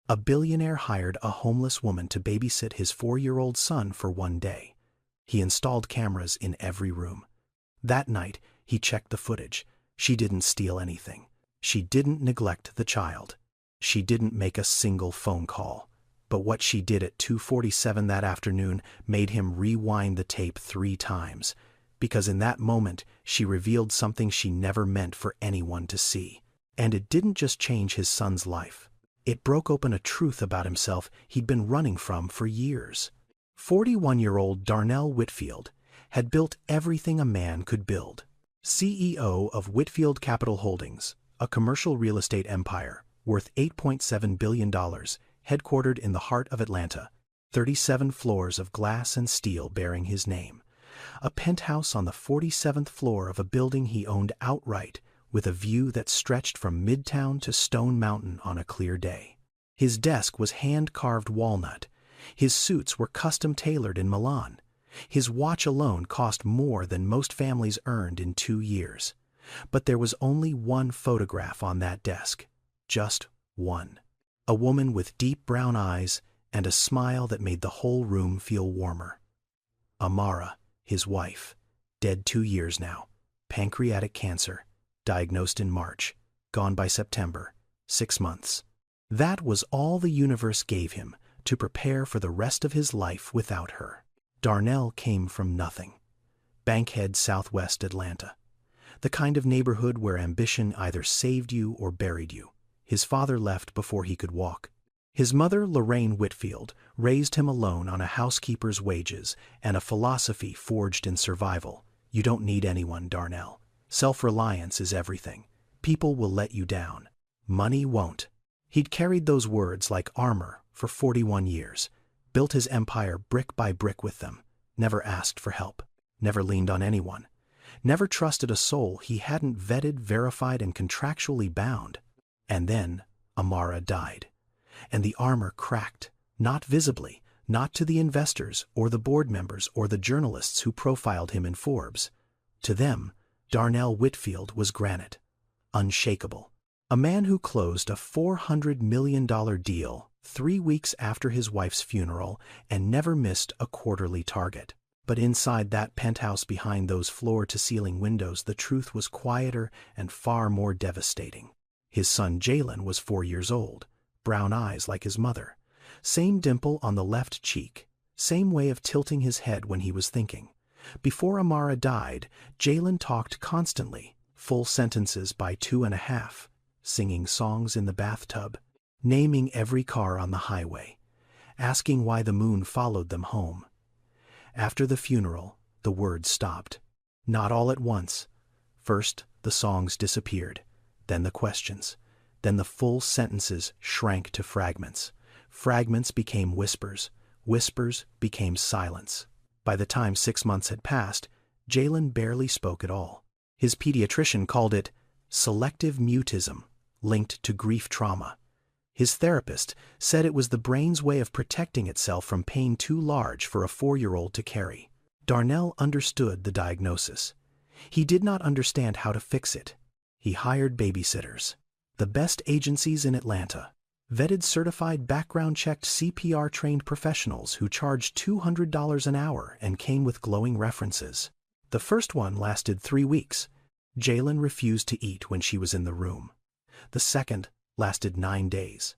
A billionaire hired a homeless woman to babysit his 4-year-old son for one day. He installed cameras in every room. That night, he checked the footage. She didn't steal anything. She didn't neglect the child. She didn't make a single phone call. But what she did at 2:47 that afternoon made him rewind the tape 3 times, because in that moment she revealed something she never meant for anyone to see. And it didn't just change his son's life. It broke open a truth about himself he'd been running from for years. 41-year-old Darnell Whitfield had built everything a man could build. CEO of Whitfield Capital Holdings, a commercial real estate empire worth $8.7 billion, headquartered in the heart of Atlanta, 37 floors of glass and steel bearing his name, a penthouse on the 47th floor of a building he owned outright with a view that stretched from Midtown to Stone Mountain on a clear day. His desk was hand-carved walnut. His suits were custom-tailored in Milan. His watch alone cost more than most families earned in 2 years. But there was only one photograph on that desk. Just one. A woman with deep brown eyes and a smile that made the whole room feel warmer. Amara, his wife, dead 2 years now, pancreatic cancer, diagnosed in March, gone by September, 6 months. That was all the universe gave him to prepare for the rest of his life without her. Darnell came from nothing. Bankhead, Southwest Atlanta. The kind of neighborhood where ambition either saved you or buried you. His father left before he could walk. His mother, Lorraine Whitfield, raised him alone on a housekeeper's wages and a philosophy forged in survival. You don't need anyone, Darnell. Self-reliance is everything. People will let you down. Money won't. He'd carried those words like armor for 41 years, built his empire brick by brick with them, never asked for help, never leaned on anyone, never trusted a soul he hadn't vetted, verified, and contractually bound. And then Amara died. And the armor cracked, not visibly, not to the investors or the board members or the journalists who profiled him in Forbes. To them, Darnell Whitfield was granite, unshakable. A man who closed a $400 million deal 3 weeks after his wife's funeral and never missed a quarterly target. But inside that penthouse behind those floor-to-ceiling windows, the truth was quieter and far more devastating. His son Jalen was 4 years old, brown eyes like his mother, same dimple on the left cheek, same way of tilting his head when he was thinking. Before Amara died, Jalen talked constantly, full sentences by 2.5, singing songs in the bathtub, naming every car on the highway, asking why the moon followed them home. After the funeral, the words stopped. Not all at once. First, the songs disappeared, then the questions, then the full sentences shrank to fragments. Fragments became whispers, whispers became silence. By the time 6 months had passed, Jalen barely spoke at all. His pediatrician called it selective mutism, linked to grief trauma. His therapist said it was the brain's way of protecting itself from pain too large for a 4-year-old to carry. Darnell understood the diagnosis. He did not understand how to fix it. He hired babysitters, the best agencies in Atlanta, vetted, certified, background-checked, CPR-trained professionals who charged $200 an hour and came with glowing references. The first one lasted 3 weeks. Jalen refused to eat when she was in the room. The second lasted 9 days.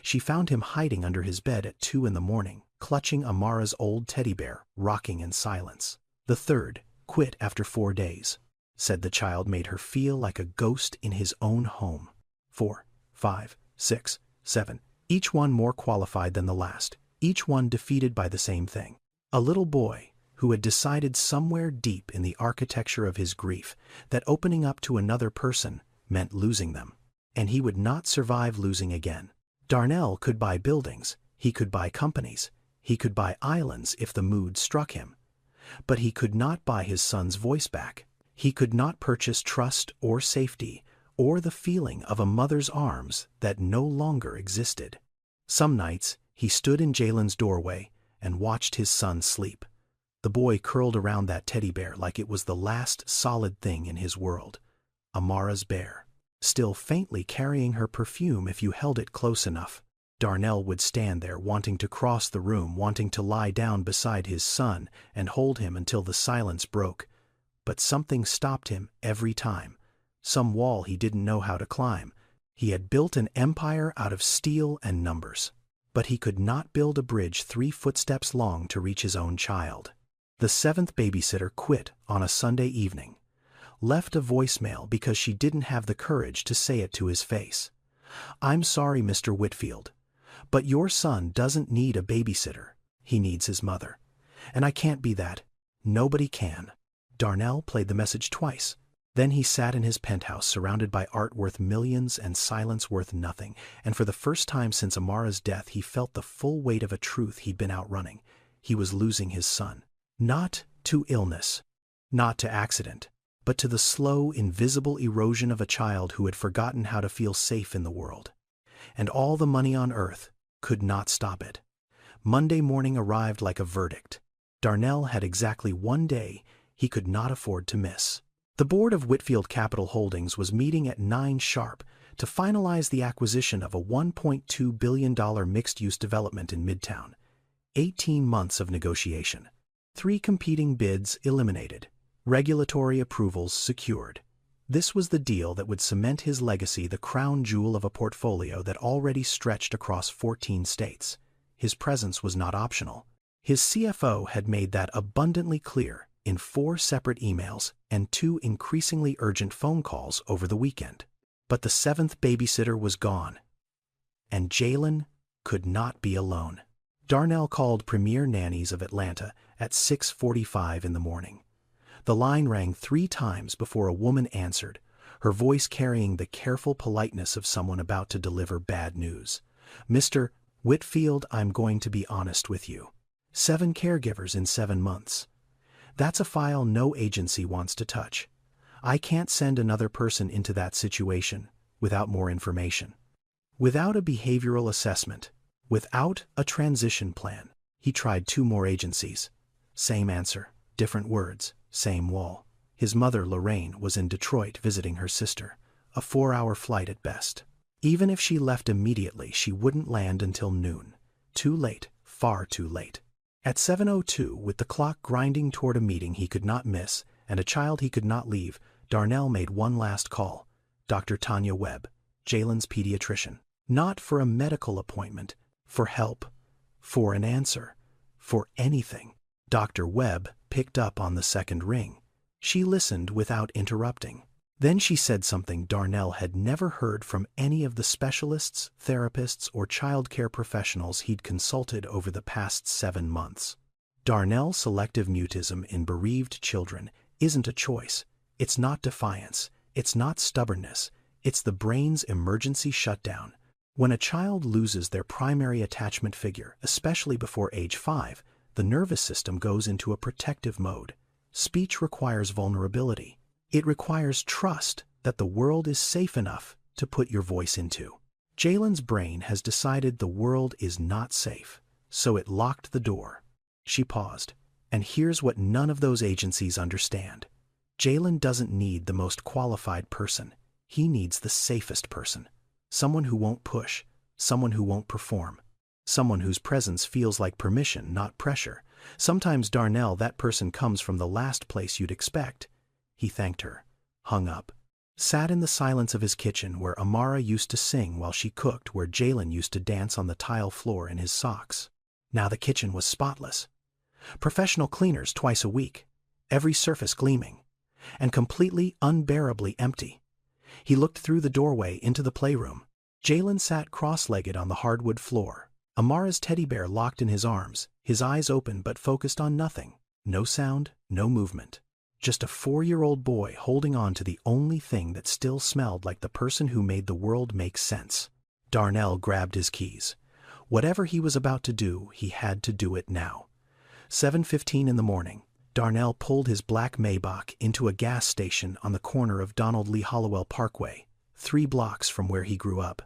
She found him hiding under his bed at 2 in the morning, clutching Amara's old teddy bear, rocking in silence. The third quit after 4 days. Said the child made her feel like a ghost in his own home. 4, 5, 6, 7, each one more qualified than the last, each one defeated by the same thing. A little boy who had decided somewhere deep in the architecture of his grief that opening up to another person meant losing them, and he would not survive losing again. Darnell could buy buildings, he could buy companies, he could buy islands if the mood struck him. But he could not buy his son's voice back. He could not purchase trust or safety or the feeling of a mother's arms that no longer existed. Some nights, he stood in Jalen's doorway and watched his son sleep. The boy curled around that teddy bear like it was the last solid thing in his world. Amara's bear, still faintly carrying her perfume if you held it close enough. Darnell would stand there wanting to cross the room, wanting to lie down beside his son and hold him until the silence broke. But something stopped him every time. Some wall he didn't know how to climb. He had built an empire out of steel and numbers. But he could not build a bridge 3 footsteps long to reach his own child. The 7th babysitter quit on a Sunday evening. Left a voicemail because she didn't have the courage to say it to his face. "I'm sorry, Mr. Whitfield, but your son doesn't need a babysitter. He needs his mother. And I can't be that. Nobody can." Darnell played the message twice. Then he sat in his penthouse surrounded by art worth millions and silence worth nothing, and for the first time since Amara's death he felt the full weight of a truth he'd been outrunning. He was losing his son. Not to illness, not to accident, but to the slow, invisible erosion of a child who had forgotten how to feel safe in the world. And all the money on earth could not stop it. Monday morning arrived like a verdict. Darnell had exactly 1 day he could not afford to miss. The board of Whitfield Capital Holdings was meeting at 9 sharp to finalize the acquisition of a $1.2 billion mixed-use development in Midtown. 18 months of negotiation. 3 competing bids eliminated. Regulatory approvals secured. This was the deal that would cement his legacy, the crown jewel of a portfolio that already stretched across 14 states. His presence was not optional. His CFO had made that abundantly clear in 4 separate emails and 2 increasingly urgent phone calls over the weekend. But the 7th babysitter was gone. And Jalen could not be alone. Darnell called Premier Nannies of Atlanta at 6:45 in the morning. The line rang 3 times before a woman answered, her voice carrying the careful politeness of someone about to deliver bad news. "Mr. Whitfield, I'm going to be honest with you. 7 caregivers in 7 months. That's a file no agency wants to touch. I can't send another person into that situation without more information. Without a behavioral assessment, without a transition plan." He tried 2 more agencies. Same answer, different words, same wall. His mother, Lorraine, was in Detroit visiting her sister, a 4-hour flight at best. Even if she left immediately, she wouldn't land until noon. Too late, far too late. At 7:02, with the clock grinding toward a meeting he could not miss and a child he could not leave, Darnell made one last call. Dr. Tanya Webb, Jalen's pediatrician. Not for a medical appointment, for help, for an answer, for anything. Dr. Webb picked up on the second ring. She listened without interrupting. Then she said something Darnell had never heard from any of the specialists, therapists, or childcare professionals he'd consulted over the past 7 months. Darnell's selective mutism in bereaved children isn't a choice. It's not defiance. It's not stubbornness. It's the brain's emergency shutdown. When a child loses their primary attachment figure, especially before age 5, the nervous system goes into a protective mode. Speech requires vulnerability. It requires trust that the world is safe enough to put your voice into. Jalen's brain has decided the world is not safe, so it locked the door. She paused. And here's what none of those agencies understand. Jalen doesn't need the most qualified person. He needs the safest person. Someone who won't push, someone who won't perform, someone whose presence feels like permission, not pressure. Sometimes, Darnell, that person comes from the last place you'd expect. He thanked her, hung up, sat in the silence of his kitchen where Amara used to sing while she cooked, where Jalen used to dance on the tile floor in his socks. Now the kitchen was spotless. Professional cleaners twice a week, every surface gleaming, and completely unbearably empty. He looked through the doorway into the playroom. Jalen sat cross-legged on the hardwood floor, Amara's teddy bear locked in his arms, his eyes open but focused on nothing. No sound, no movement. Just a 4-year-old boy holding on to the only thing that still smelled like the person who made the world make sense. Darnell grabbed his keys. Whatever he was about to do, he had to do it now. 7:15 in the morning, Darnell pulled his black Maybach into a gas station on the corner of Donald Lee Hollowell Parkway, 3 blocks from where he grew up.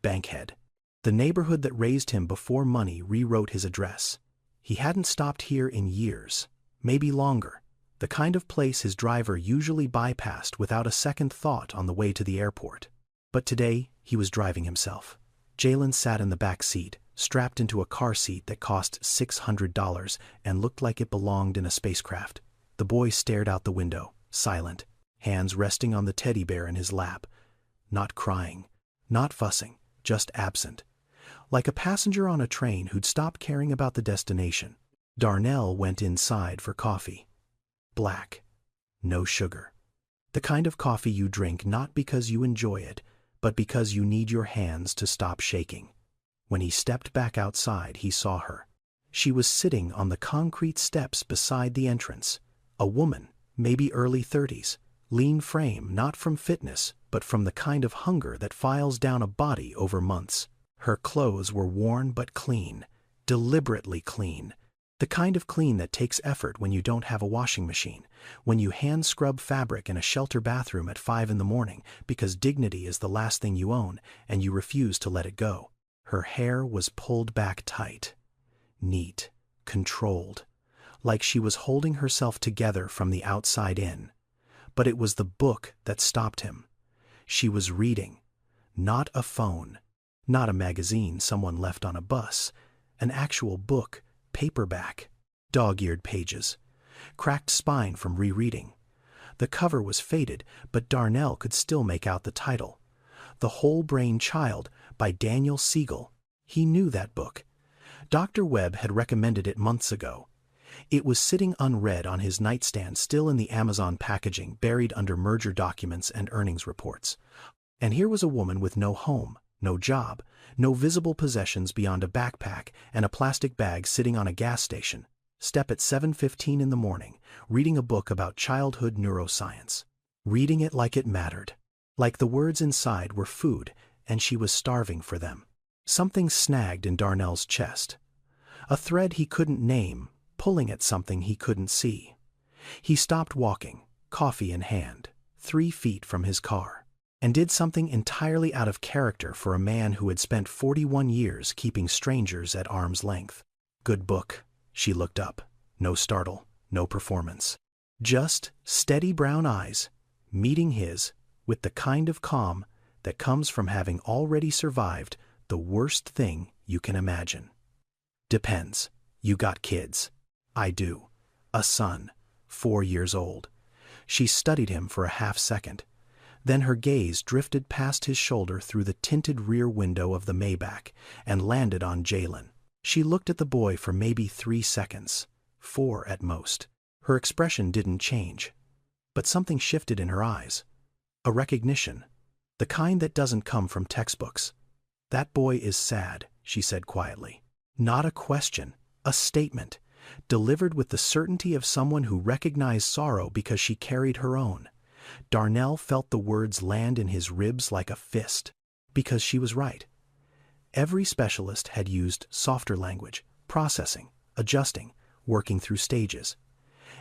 Bankhead. The neighborhood that raised him before money rewrote his address. He hadn't stopped here in years, maybe longer. The kind of place his driver usually bypassed without a second thought on the way to the airport. But today, he was driving himself. Jalen sat in the back seat, strapped into a car seat that cost $600 and looked like it belonged in a spacecraft. The boy stared out the window, silent, hands resting on the teddy bear in his lap. Not crying, not fussing, just absent. Like a passenger on a train who'd stopped caring about the destination. Darnell went inside for coffee. Black. No sugar. The kind of coffee you drink not because you enjoy it, but because you need your hands to stop shaking. When he stepped back outside, he saw her. She was sitting on the concrete steps beside the entrance. A woman, maybe early 30s, lean frame not from fitness, but from the kind of hunger that files down a body over months. Her clothes were worn but clean, deliberately clean. The kind of clean that takes effort when you don't have a washing machine, when you hand scrub fabric in a shelter bathroom at 5 in the morning because dignity is the last thing you own and you refuse to let it go. Her hair was pulled back tight, neat, controlled, like she was holding herself together from the outside in. But it was the book that stopped him. She was reading, not a phone, not a magazine someone left on a bus, an actual book, paperback, dog-eared pages, cracked spine from rereading. The cover was faded, but Darnell could still make out the title. The Whole Brain Child by Daniel Siegel. He knew that book. Dr. Webb had recommended it months ago. It was sitting unread on his nightstand, still in the Amazon packaging, buried under merger documents and earnings reports. And here was a woman with no home, no job, no visible possessions beyond a backpack and a plastic bag sitting on a gas station. Step at 7:15 in the morning, reading a book about childhood neuroscience. Reading it like it mattered. Like the words inside were food, and she was starving for them. Something snagged in Darnell's chest. A thread he couldn't name, pulling at something he couldn't see. He stopped walking, coffee in hand, 3 feet from his car, and did something entirely out of character for a man who had spent 41 years keeping strangers at arm's length. Good book. She looked up. No startle, no performance. Just steady brown eyes, meeting his, with the kind of calm that comes from having already survived the worst thing you can imagine. Depends. You got kids. I do. A son, 4 years old. She studied him for a half second. Then her gaze drifted past his shoulder through the tinted rear window of the Maybach and landed on Jalen. She looked at the boy for maybe 3 seconds, 4 at most. Her expression didn't change, but something shifted in her eyes. A recognition, the kind that doesn't come from textbooks. That boy is sad, she said quietly. Not a question, a statement, delivered with the certainty of someone who recognized sorrow because she carried her own. Darnell felt the words land in his ribs like a fist, because she was right. Every specialist had used softer language, processing, adjusting, working through stages.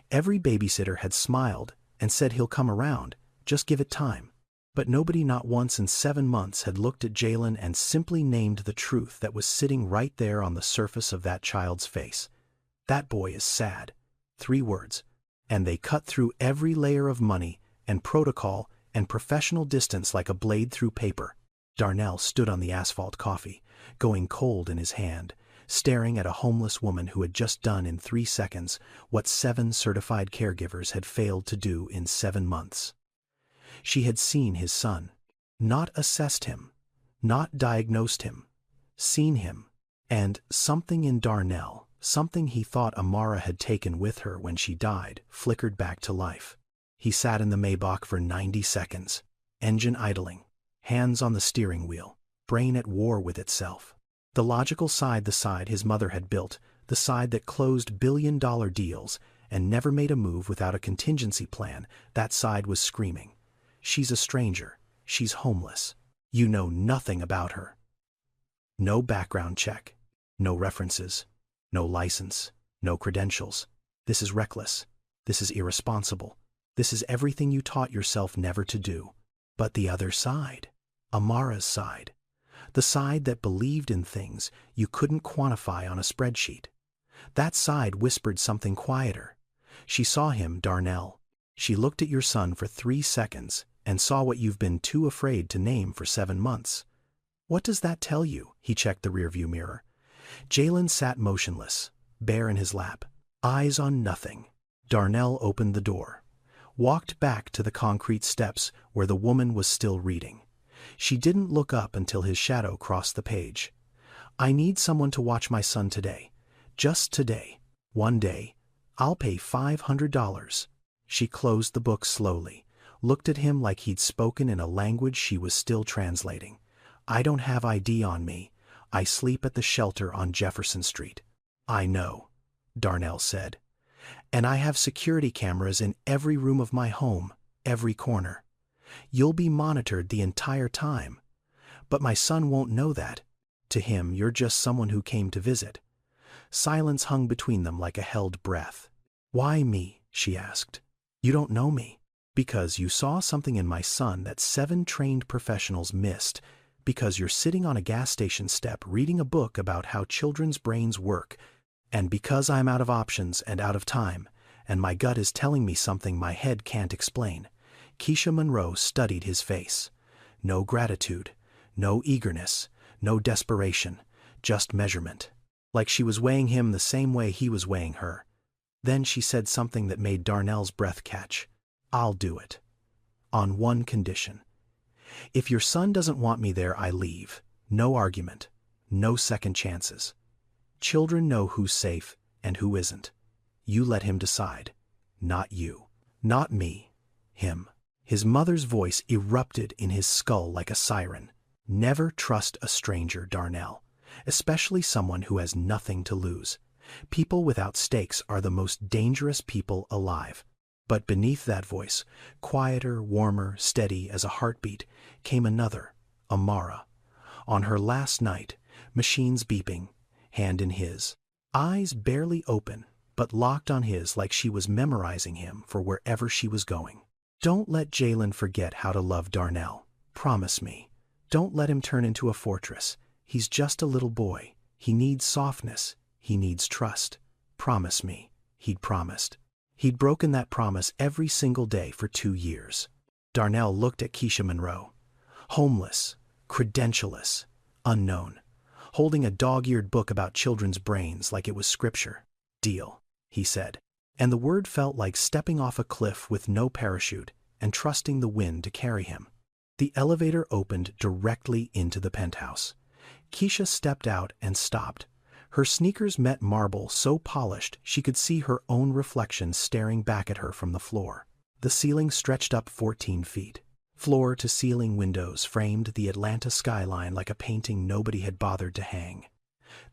Every babysitter had smiled and said he'll come around, just give it time. But nobody not once in 7 months had looked at Jalen and simply named the truth that was sitting right there on the surface of that child's face. That boy is sad. 3 words. And they cut through every layer of money and protocol and professional distance like a blade through paper. Darnell stood on the asphalt coffee, going cold in his hand, staring at a homeless woman who had just done in 3 seconds what 7 certified caregivers had failed to do in 7 months. She had seen his son, not assessed him, not diagnosed him, seen him, and something in Darnell, something he thought Amara had taken with her when she died, flickered back to life. He sat in the Maybach for 90 seconds, engine idling, hands on the steering wheel, brain at war with itself. The logical side, the side his mother had built, the side that closed billion-dollar deals and never made a move without a contingency plan, that side was screaming. She's a stranger. She's homeless. You know nothing about her. No background check. No references. No license. No credentials. This is reckless. This is irresponsible. This is everything you taught yourself never to do. But the other side, Amara's side, the side that believed in things you couldn't quantify on a spreadsheet. That side whispered something quieter. She saw him, Darnell. She looked at your son for 3 seconds and saw what you've been too afraid to name for 7 months. What does that tell you? He checked the rearview mirror. Jalen sat motionless, bare in his lap, eyes on nothing. Darnell opened the door, walked back to the concrete steps where the woman was still reading. She didn't look up until his shadow crossed the page. I need someone to watch my son today. Just today. One day. I'll pay $500. She closed the book slowly, looked at him like he'd spoken in a language she was still translating. I don't have ID on me. I sleep at the shelter on Jefferson Street. I know, Darnell said. And I have security cameras in every room of my home, every corner. You'll be monitored the entire time. But my son won't know that. To him, you're just someone who came to visit. Silence hung between them like a held breath. Why me? She asked. You don't know me. Because you saw something in my son that 7 trained professionals missed. Because you're sitting on a gas station step reading a book about how children's brains work. And because I'm out of options and out of time, and my gut is telling me something my head can't explain. Keisha Monroe studied his face. No gratitude, no eagerness, no desperation, just measurement. Like she was weighing him the same way he was weighing her. Then she said something that made Darnell's breath catch. I'll do it. On one condition. If your son doesn't want me there, I leave. No argument. No second chances. Children know who's safe and who isn't. You let him decide. Not you. Not me. Him. His mother's voice erupted in his skull like a siren. Never trust a stranger, Darnell. Especially someone who has nothing to lose. People without stakes are the most dangerous people alive. But beneath that voice, quieter, warmer, steady as a heartbeat, came another, Amara. On her last night, machines beeping, hand in his. Eyes barely open, but locked on his like she was memorizing him for wherever she was going. Don't let Jalen forget how to love Darnell. Promise me. Don't let him turn into a fortress. He's just a little boy. He needs softness. He needs trust. Promise me. He'd promised. He'd broken that promise every single day for 2 years. Darnell looked at Keisha Monroe. Homeless, credentialless, unknown. Holding a dog-eared book about children's brains like it was scripture. Deal, he said. And the word felt like stepping off a cliff with no parachute and trusting the wind to carry him. The elevator opened directly into the penthouse. Keisha stepped out and stopped. Her sneakers met marble so polished she could see her own reflection staring back at her from the floor. The ceiling stretched up 14 feet. Floor-to-ceiling windows framed the Atlanta skyline like a painting nobody had bothered to hang.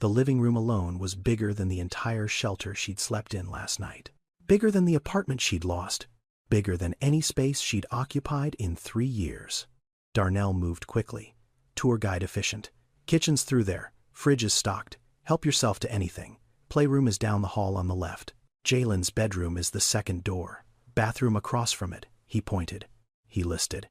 The living room alone was bigger than the entire shelter she'd slept in last night. Bigger than the apartment she'd lost. Bigger than any space she'd occupied in 3 years. Darnell moved quickly. Tour guide efficient. Kitchen's through there. Fridge is stocked. Help yourself to anything. Playroom is down the hall on the left. Jalen's bedroom is the second door. Bathroom across from it, he pointed. He listed.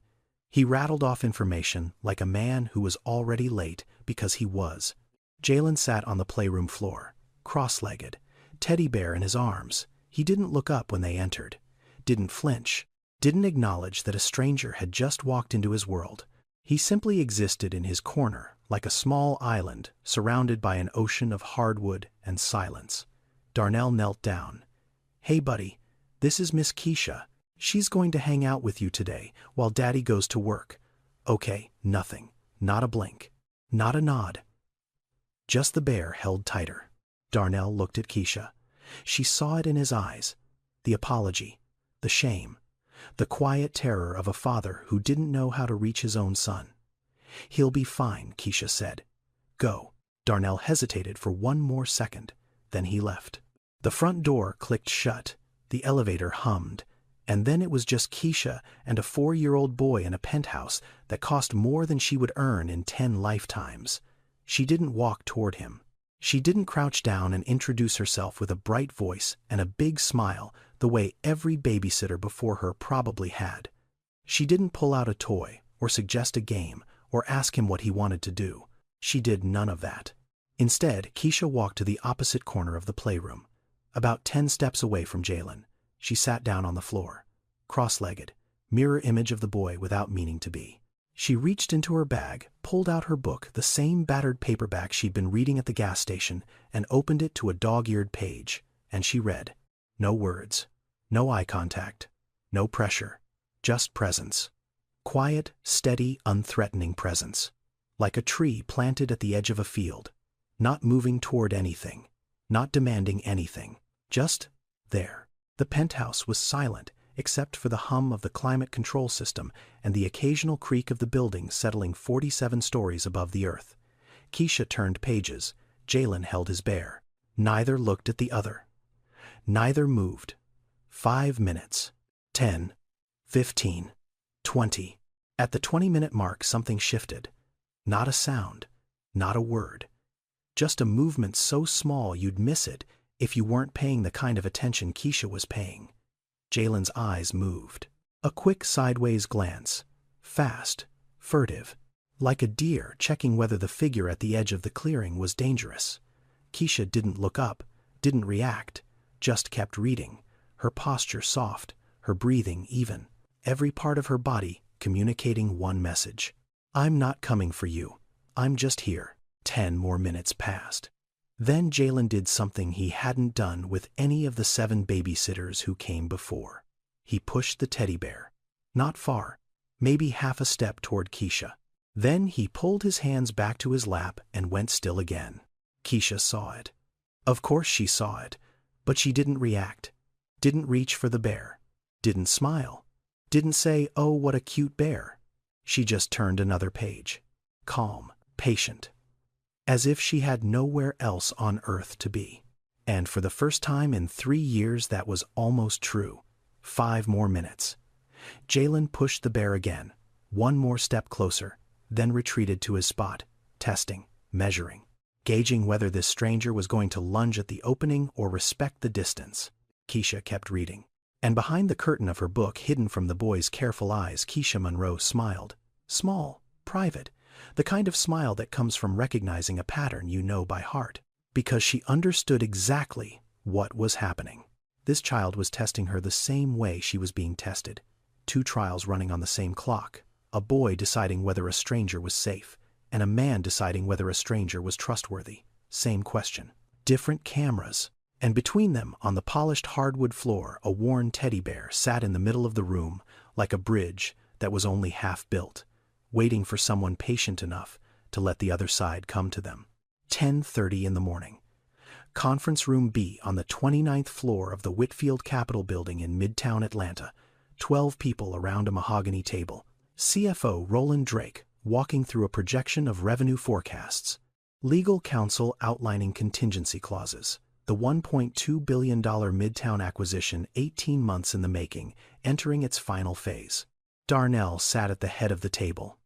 He rattled off information like a man who was already late because he was. Jalen sat on the playroom floor, cross-legged, teddy bear in his arms. He didn't look up when they entered. Didn't flinch. Didn't acknowledge that a stranger had just walked into his world. He simply existed in his corner, like a small island surrounded by an ocean of hardwood and silence. Darnell knelt down. Hey buddy, this is Miss Keisha. She's going to hang out with you today while Daddy goes to work. Okay, nothing. Not a blink. Not a nod. Just the bear held tighter. Darnell looked at Keisha. She saw it in his eyes. The apology. The shame. The quiet terror of a father who didn't know how to reach his own son. He'll be fine, Keisha said. Go. Darnell hesitated for one more second. Then he left. The front door clicked shut. The elevator hummed. And then it was just Keisha and a 4-year-old boy in a penthouse that cost more than she would earn in 10 lifetimes. She didn't walk toward him. She didn't crouch down and introduce herself with a bright voice and a big smile the way every babysitter before her probably had. She didn't pull out a toy or suggest a game or ask him what he wanted to do. She did none of that. Instead, Keisha walked to the opposite corner of the playroom, about 10 steps away from Jalen. She sat down on the floor, cross-legged, mirror image of the boy without meaning to be. She reached into her bag, pulled out her book, the same battered paperback she'd been reading at the gas station, and opened it to a dog-eared page, and she read. No words, no eye contact, no pressure, just presence. Quiet, steady, unthreatening presence. Like a tree planted at the edge of a field, not moving toward anything, not demanding anything, just there. The penthouse was silent, except for the hum of the climate control system and the occasional creak of the building settling 47 stories above the earth. Keisha turned pages. Jalen held his bear. Neither looked at the other. Neither moved. 5 minutes. 10. 15. 20. At the 20-minute mark, something shifted. Not a sound. Not a word. Just a movement so small you'd miss it if you weren't paying the kind of attention Keisha was paying. Jalen's eyes moved. A quick sideways glance. Fast. Furtive. Like a deer checking whether the figure at the edge of the clearing was dangerous. Keisha didn't look up, didn't react, just kept reading, her posture soft, her breathing even, every part of her body communicating one message. I'm not coming for you. I'm just here. 10 more minutes passed. Then Jalen did something he hadn't done with any of the 7 babysitters who came before. He pushed the teddy bear. Not far, maybe half a step toward Keisha. Then he pulled his hands back to his lap and went still again. Keisha saw it. Of course she saw it, but she didn't react, didn't reach for the bear, didn't smile, didn't say, "Oh, what a cute bear." She just turned another page. Calm, patient. As if she had nowhere else on earth to be. And for the first time in 3 years that was almost true. 5 more minutes. Jalen pushed the bear again, 1 more step closer, then retreated to his spot, testing, measuring, gauging whether this stranger was going to lunge at the opening or respect the distance. Keisha kept reading. And behind the curtain of her book, hidden from the boy's careful eyes, Keisha Monroe smiled. Small, private. The kind of smile that comes from recognizing a pattern you know by heart. Because she understood exactly what was happening. This child was testing her the same way she was being tested. 2 trials running on the same clock. A boy deciding whether a stranger was safe, and a man deciding whether a stranger was trustworthy. Same question. Different cameras. And between them, on the polished hardwood floor, a worn teddy bear sat in the middle of the room, like a bridge that was only half built, waiting for someone patient enough to let the other side come to them. 10:30 in the morning. Conference Room B on the 29th floor of the Whitfield Capitol Building in Midtown Atlanta. 12 people around a mahogany table. CFO Roland Drake walking through a projection of revenue forecasts. Legal counsel outlining contingency clauses. The $1.2 billion Midtown acquisition, 18 months in the making, entering its final phase. Darnell sat at the head of the table.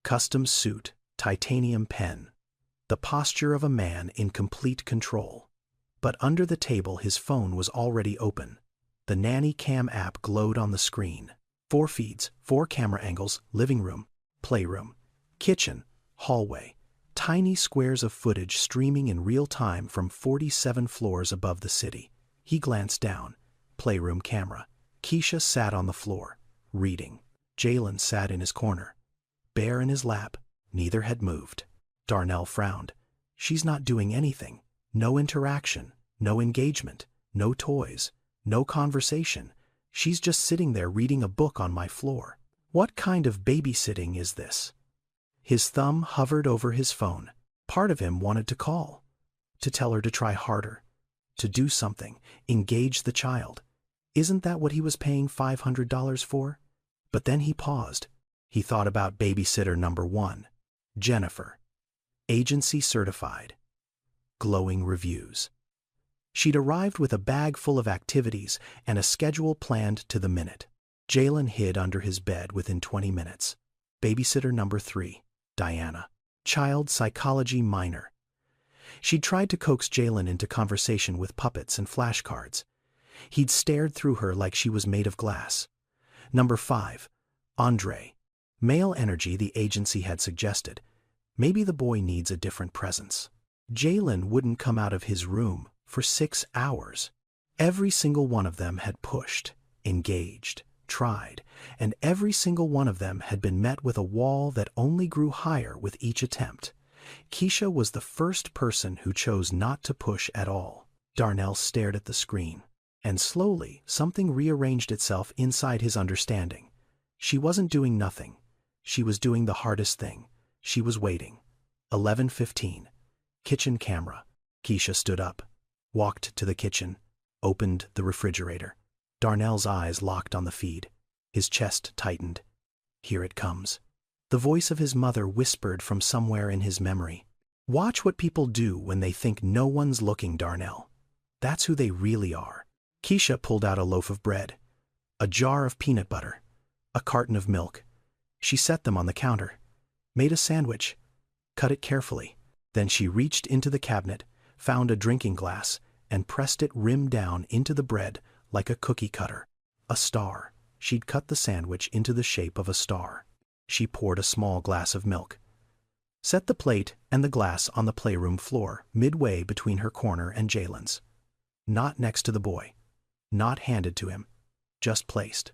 Custom suit, titanium pen. The posture of a man in complete control. But under the table his phone was already open. The Nanny Cam app glowed on the screen. 4 feeds, 4 camera angles, living room, playroom, kitchen, hallway. Tiny squares of footage streaming in real time from 47 floors above the city. He glanced down. Playroom camera. Keisha sat on the floor, reading. Jalen sat in his corner. Bear in his lap. Neither had moved. Darnell frowned. She's not doing anything. No interaction. No engagement. No toys. No conversation. She's just sitting there reading a book on my floor. What kind of babysitting is this? His thumb hovered over his phone. Part of him wanted to call. To tell her to try harder. To do something. Engage the child. Isn't that what he was paying $500 for? But then he paused. He thought about babysitter number 1. Jennifer. Agency certified. Glowing reviews. She'd arrived with a bag full of activities and a schedule planned to the minute. Jalen hid under his bed within 20 minutes. Babysitter number 3. Diana. Child psychology minor. She'd tried to coax Jalen into conversation with puppets and flashcards. He'd stared through her like she was made of glass. Number 5. Andre. Male energy, the agency had suggested. Maybe the boy needs a different presence. Jalen wouldn't come out of his room for 6 hours. Every single one of them had pushed, engaged, tried, and every single one of them had been met with a wall that only grew higher with each attempt. Keisha was the first person who chose not to push at all. Darnell stared at the screen, and slowly something rearranged itself inside his understanding. She wasn't doing nothing. She was doing the hardest thing. She was waiting. 11:15. Kitchen camera. Keisha stood up, walked to the kitchen, opened the refrigerator. Darnell's eyes locked on the feed. His chest tightened. Here it comes. The voice of his mother whispered from somewhere in his memory. Watch what people do when they think no one's looking, Darnell. That's who they really are. Keisha pulled out a loaf of bread, a jar of peanut butter, a carton of milk. She set them on the counter, made a sandwich, cut it carefully. Then she reached into the cabinet, found a drinking glass, and pressed it rim down into the bread like a cookie cutter. A star. She'd cut the sandwich into the shape of a star. She poured a small glass of milk. Set the plate and the glass on the playroom floor, midway between her corner and Jalen's. Not next to the boy. Not handed to him. Just placed.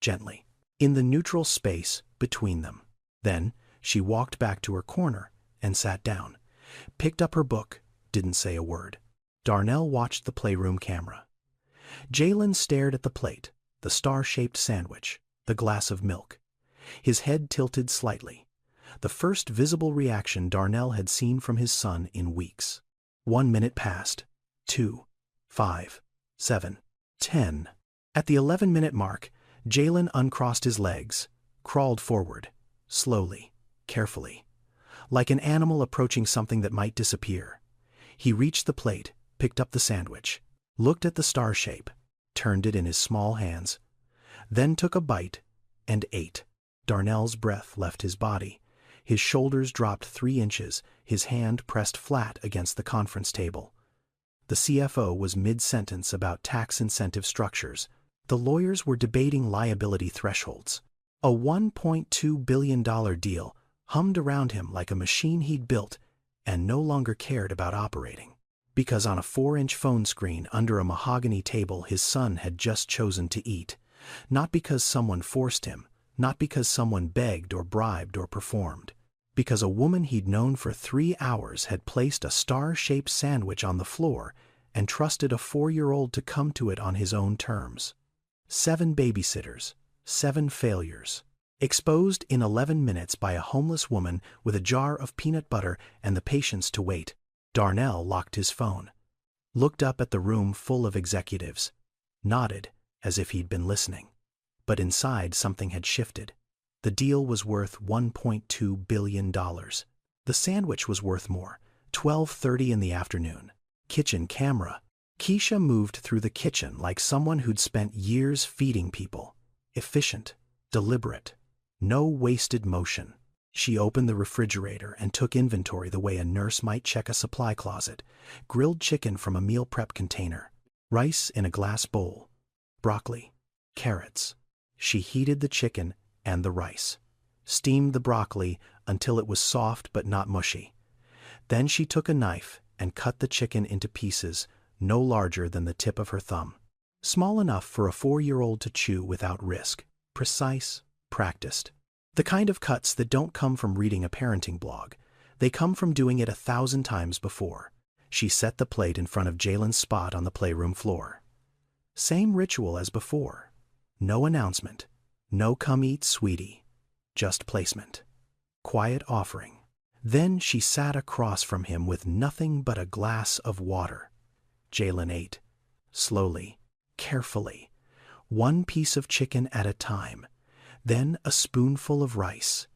Gently. In the neutral space between them. Then, she walked back to her corner and sat down. Picked up her book, didn't say a word. Darnell watched the playroom camera. Jalen stared at the plate, the star-shaped sandwich, the glass of milk. His head tilted slightly. The first visible reaction Darnell had seen from his son in weeks. 1 minute passed. 2, 5, 7, 10. At the 11-minute mark, Jalen uncrossed his legs, crawled forward, slowly, carefully, like an animal approaching something that might disappear. He reached the plate, picked up the sandwich, looked at the star shape, turned it in his small hands, then took a bite and ate. Darnell's breath left his body. His shoulders dropped 3 inches, his hand pressed flat against the conference table. The CFO was mid-sentence about tax incentive structures. The lawyers were debating liability thresholds. A $1.2 billion deal hummed around him like a machine he'd built and no longer cared about operating. Because on a 4-inch phone screen under a mahogany table his son had just chosen to eat. Not because someone forced him, not because someone begged or bribed or performed. Because a woman he'd known for 3 hours had placed a star-shaped sandwich on the floor and trusted a 4-year-old to come to it on his own terms. 7 babysitters, 7 failures. Exposed in 11 minutes by a homeless woman with a jar of peanut butter and the patience to wait. Darnell locked his phone, looked up at the room full of executives, nodded as if he'd been listening. But inside something had shifted. The deal was worth $1.2 billion. The sandwich was worth more. 12:30 in the afternoon. Kitchen camera. Keisha moved through the kitchen like someone who'd spent years feeding people. Efficient, deliberate, no wasted motion. She opened the refrigerator and took inventory the way a nurse might check a supply closet. Grilled chicken from a meal prep container. Rice in a glass bowl. Broccoli. Carrots. She heated the chicken and the rice. Steamed the broccoli until it was soft but not mushy. Then she took a knife and cut the chicken into pieces no larger than the tip of her thumb. Small enough for a 4-year-old to chew without risk. Precise, practiced. The kind of cuts that don't come from reading a parenting blog. They come from doing it 1,000 times before. She set the plate in front of Jalen's spot on the playroom floor. Same ritual as before. No announcement. No come eat, sweetie. Just placement. Quiet offering. Then she sat across from him with nothing but a glass of water. Jalen ate. Slowly. Carefully. 1 piece of chicken at a time. Then a spoonful of rice.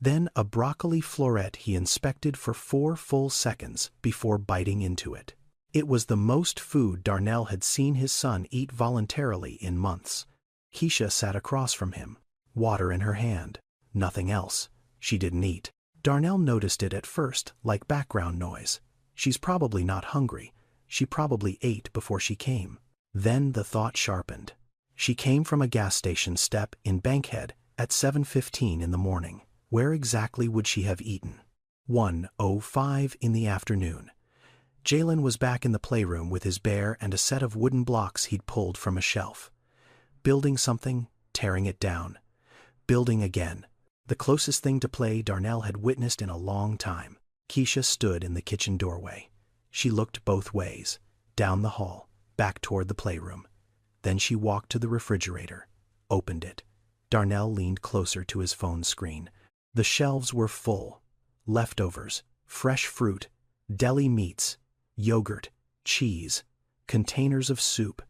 Then a broccoli floret he inspected for 4 full seconds before biting into it. It was the most food Darnell had seen his son eat voluntarily in months. Keisha sat across from him, water in her hand. Nothing else. She didn't eat. Darnell noticed it at first, like background noise. She's probably not hungry. She probably ate before she came. Then the thought sharpened. She came from a gas station step in Bankhead at 7:15 in the morning. Where exactly would she have eaten? 1:05 in the afternoon. Jalen was back in the playroom with his bear and a set of wooden blocks he'd pulled from a shelf. Building something, tearing it down, building again. The closest thing to play Darnell had witnessed in a long time. Keisha stood in the kitchen doorway. She looked both ways, down the hall, back toward the playroom. Then she walked to the refrigerator, opened it. Darnell leaned closer to his phone screen. The shelves were full. Leftovers, fresh fruit, deli meats, yogurt, cheese, containers of soup,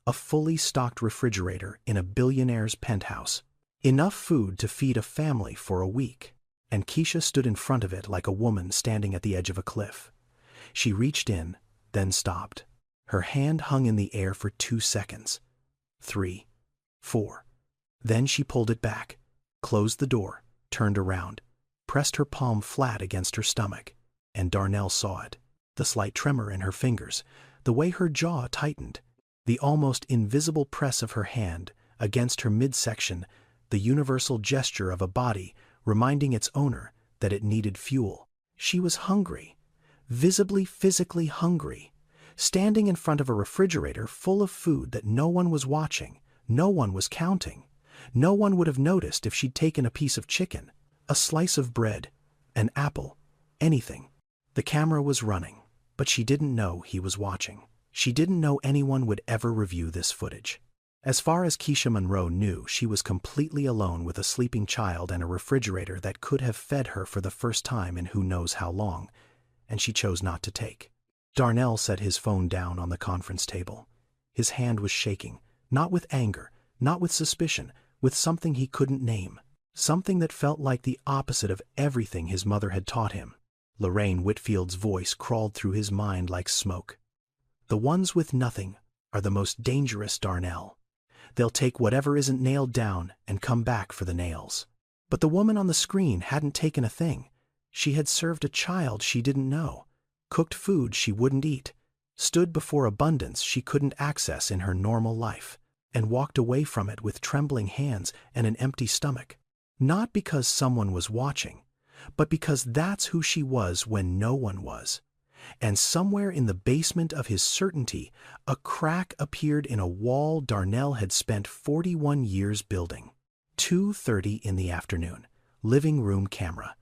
a fully stocked refrigerator in a billionaire's penthouse. Enough food to feed a family for a week. And Keisha stood in front of it like a woman standing at the edge of a cliff. She reached in, then stopped. Her hand hung in the air for 2 seconds. 3, 4. Then she pulled it back, closed the door, turned around, pressed her palm flat against her stomach, and Darnell saw it. The slight tremor in her fingers, the way her jaw tightened, the almost invisible press of her hand against her midsection, the universal gesture of a body reminding its owner that it needed fuel. She was hungry, visibly physically hungry, standing in front of a refrigerator full of food that no one was watching, no one was counting. No one would have noticed if she'd taken a piece of chicken, a slice of bread, an apple, anything. The camera was running, but she didn't know he was watching. She didn't know anyone would ever review this footage. As far as Keisha Monroe knew, she was completely alone with a sleeping child and a refrigerator that could have fed her for the first time in who knows how long, and she chose not to take. Darnell set his phone down on the conference table. His hand was shaking, not with anger, not with suspicion, with something he couldn't name, something that felt like the opposite of everything his mother had taught him. Lorraine Whitfield's voice crawled through his mind like smoke. The ones with nothing are the most dangerous, Darnell. They'll take whatever isn't nailed down and come back for the nails. But the woman on the screen hadn't taken a thing. She had served a child she didn't know, cooked food she wouldn't eat, stood before abundance she couldn't access in her normal life, and walked away from it with trembling hands and an empty stomach. Not because someone was watching, but because that's who she was when no one was. And somewhere in the basement of his certainty, a crack appeared in a wall Darnell had spent 41 years building. 2:30 in the afternoon. Living room camera.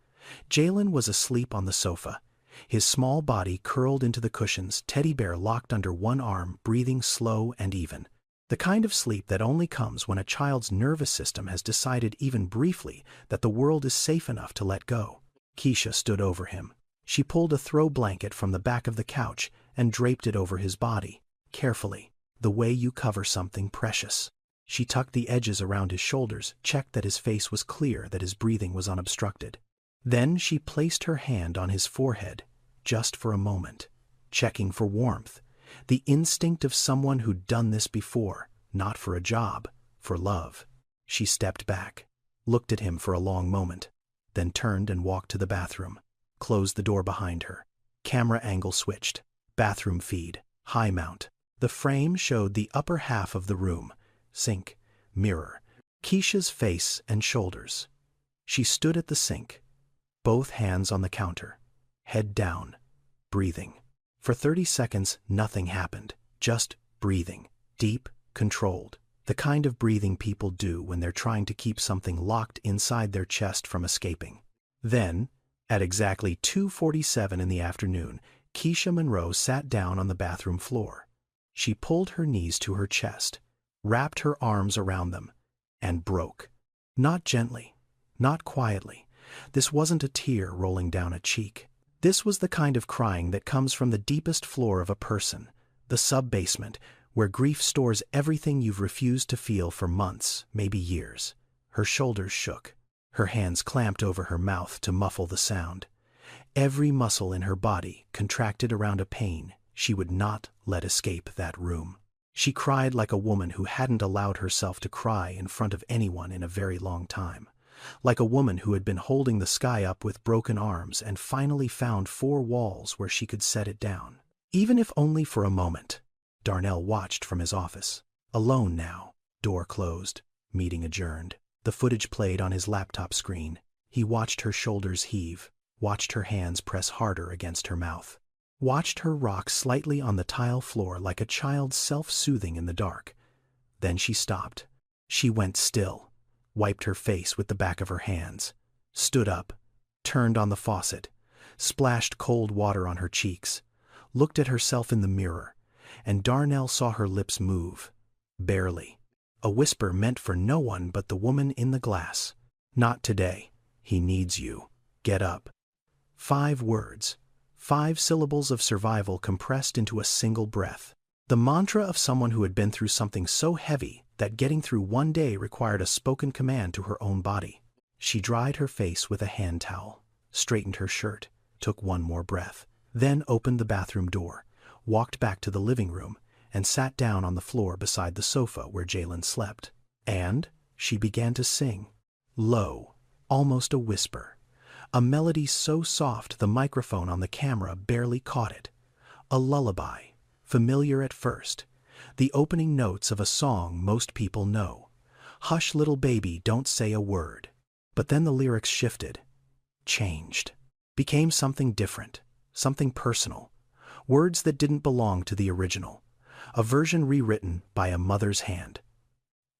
Jalen was asleep on the sofa, his small body curled into the cushions, teddy bear locked under one arm, breathing slow and even. The kind of sleep that only comes when a child's nervous system has decided even briefly that the world is safe enough to let go. Keisha stood over him. She pulled a throw blanket from the back of the couch and draped it over his body, carefully, the way you cover something precious. She tucked the edges around his shoulders, checked that his face was clear, that his breathing was unobstructed. Then she placed her hand on his forehead, just for a moment, checking for warmth, the instinct of someone who'd done this before, not for a job, for love. She stepped back, looked at him for a long moment, then turned and walked to the bathroom, closed the door behind her. Camera angle switched. Bathroom feed, high mount. The frame showed the upper half of the room, sink, mirror, Keisha's face and shoulders. She stood at the sink, both hands on the counter, head down, breathing. For 30 seconds, nothing happened, just breathing, deep, controlled, the kind of breathing people do when they're trying to keep something locked inside their chest from escaping. Then, at exactly 2:47 in the afternoon, Keisha Monroe sat down on the bathroom floor. She pulled her knees to her chest, wrapped her arms around them, and broke. Not gently, not quietly. This wasn't a tear rolling down a cheek. This was the kind of crying that comes from the deepest floor of a person, the sub-basement, where grief stores everything you've refused to feel for months, maybe years. Her shoulders shook. Her hands clamped over her mouth to muffle the sound. Every muscle in her body contracted around a pain she would not let escape that room. She cried like a woman who hadn't allowed herself to cry in front of anyone in a very long time. Like a woman who had been holding the sky up with broken arms and finally found 4 walls where she could set it down. Even if only for a moment. Darnell watched from his office. Alone now. Door closed. Meeting adjourned. The footage played on his laptop screen. He watched her shoulders heave, watched her hands press harder against her mouth, watched her rock slightly on the tile floor like a child self-soothing in the dark. Then she stopped. She went still, wiped her face with the back of her hands, stood up, turned on the faucet, splashed cold water on her cheeks, looked at herself in the mirror, and Darnell saw her lips move, barely. A whisper meant for no one but the woman in the glass. "Not today. He needs you. Get up." 5 words, 5 syllables of survival compressed into a single breath. The mantra of someone who had been through something so heavy that getting through one day required a spoken command to her own body. She dried her face with a hand towel, straightened her shirt, took one more breath, then opened the bathroom door, walked back to the living room, and sat down on the floor beside the sofa where Jalen slept. And she began to sing, low, almost a whisper. A melody so soft the microphone on the camera barely caught it. A lullaby, familiar at first. The opening notes of a song most people know. "Hush, little baby, don't say a word." But then the lyrics shifted, changed, became something different, something personal. Words that didn't belong to the original. A version rewritten by a mother's hand.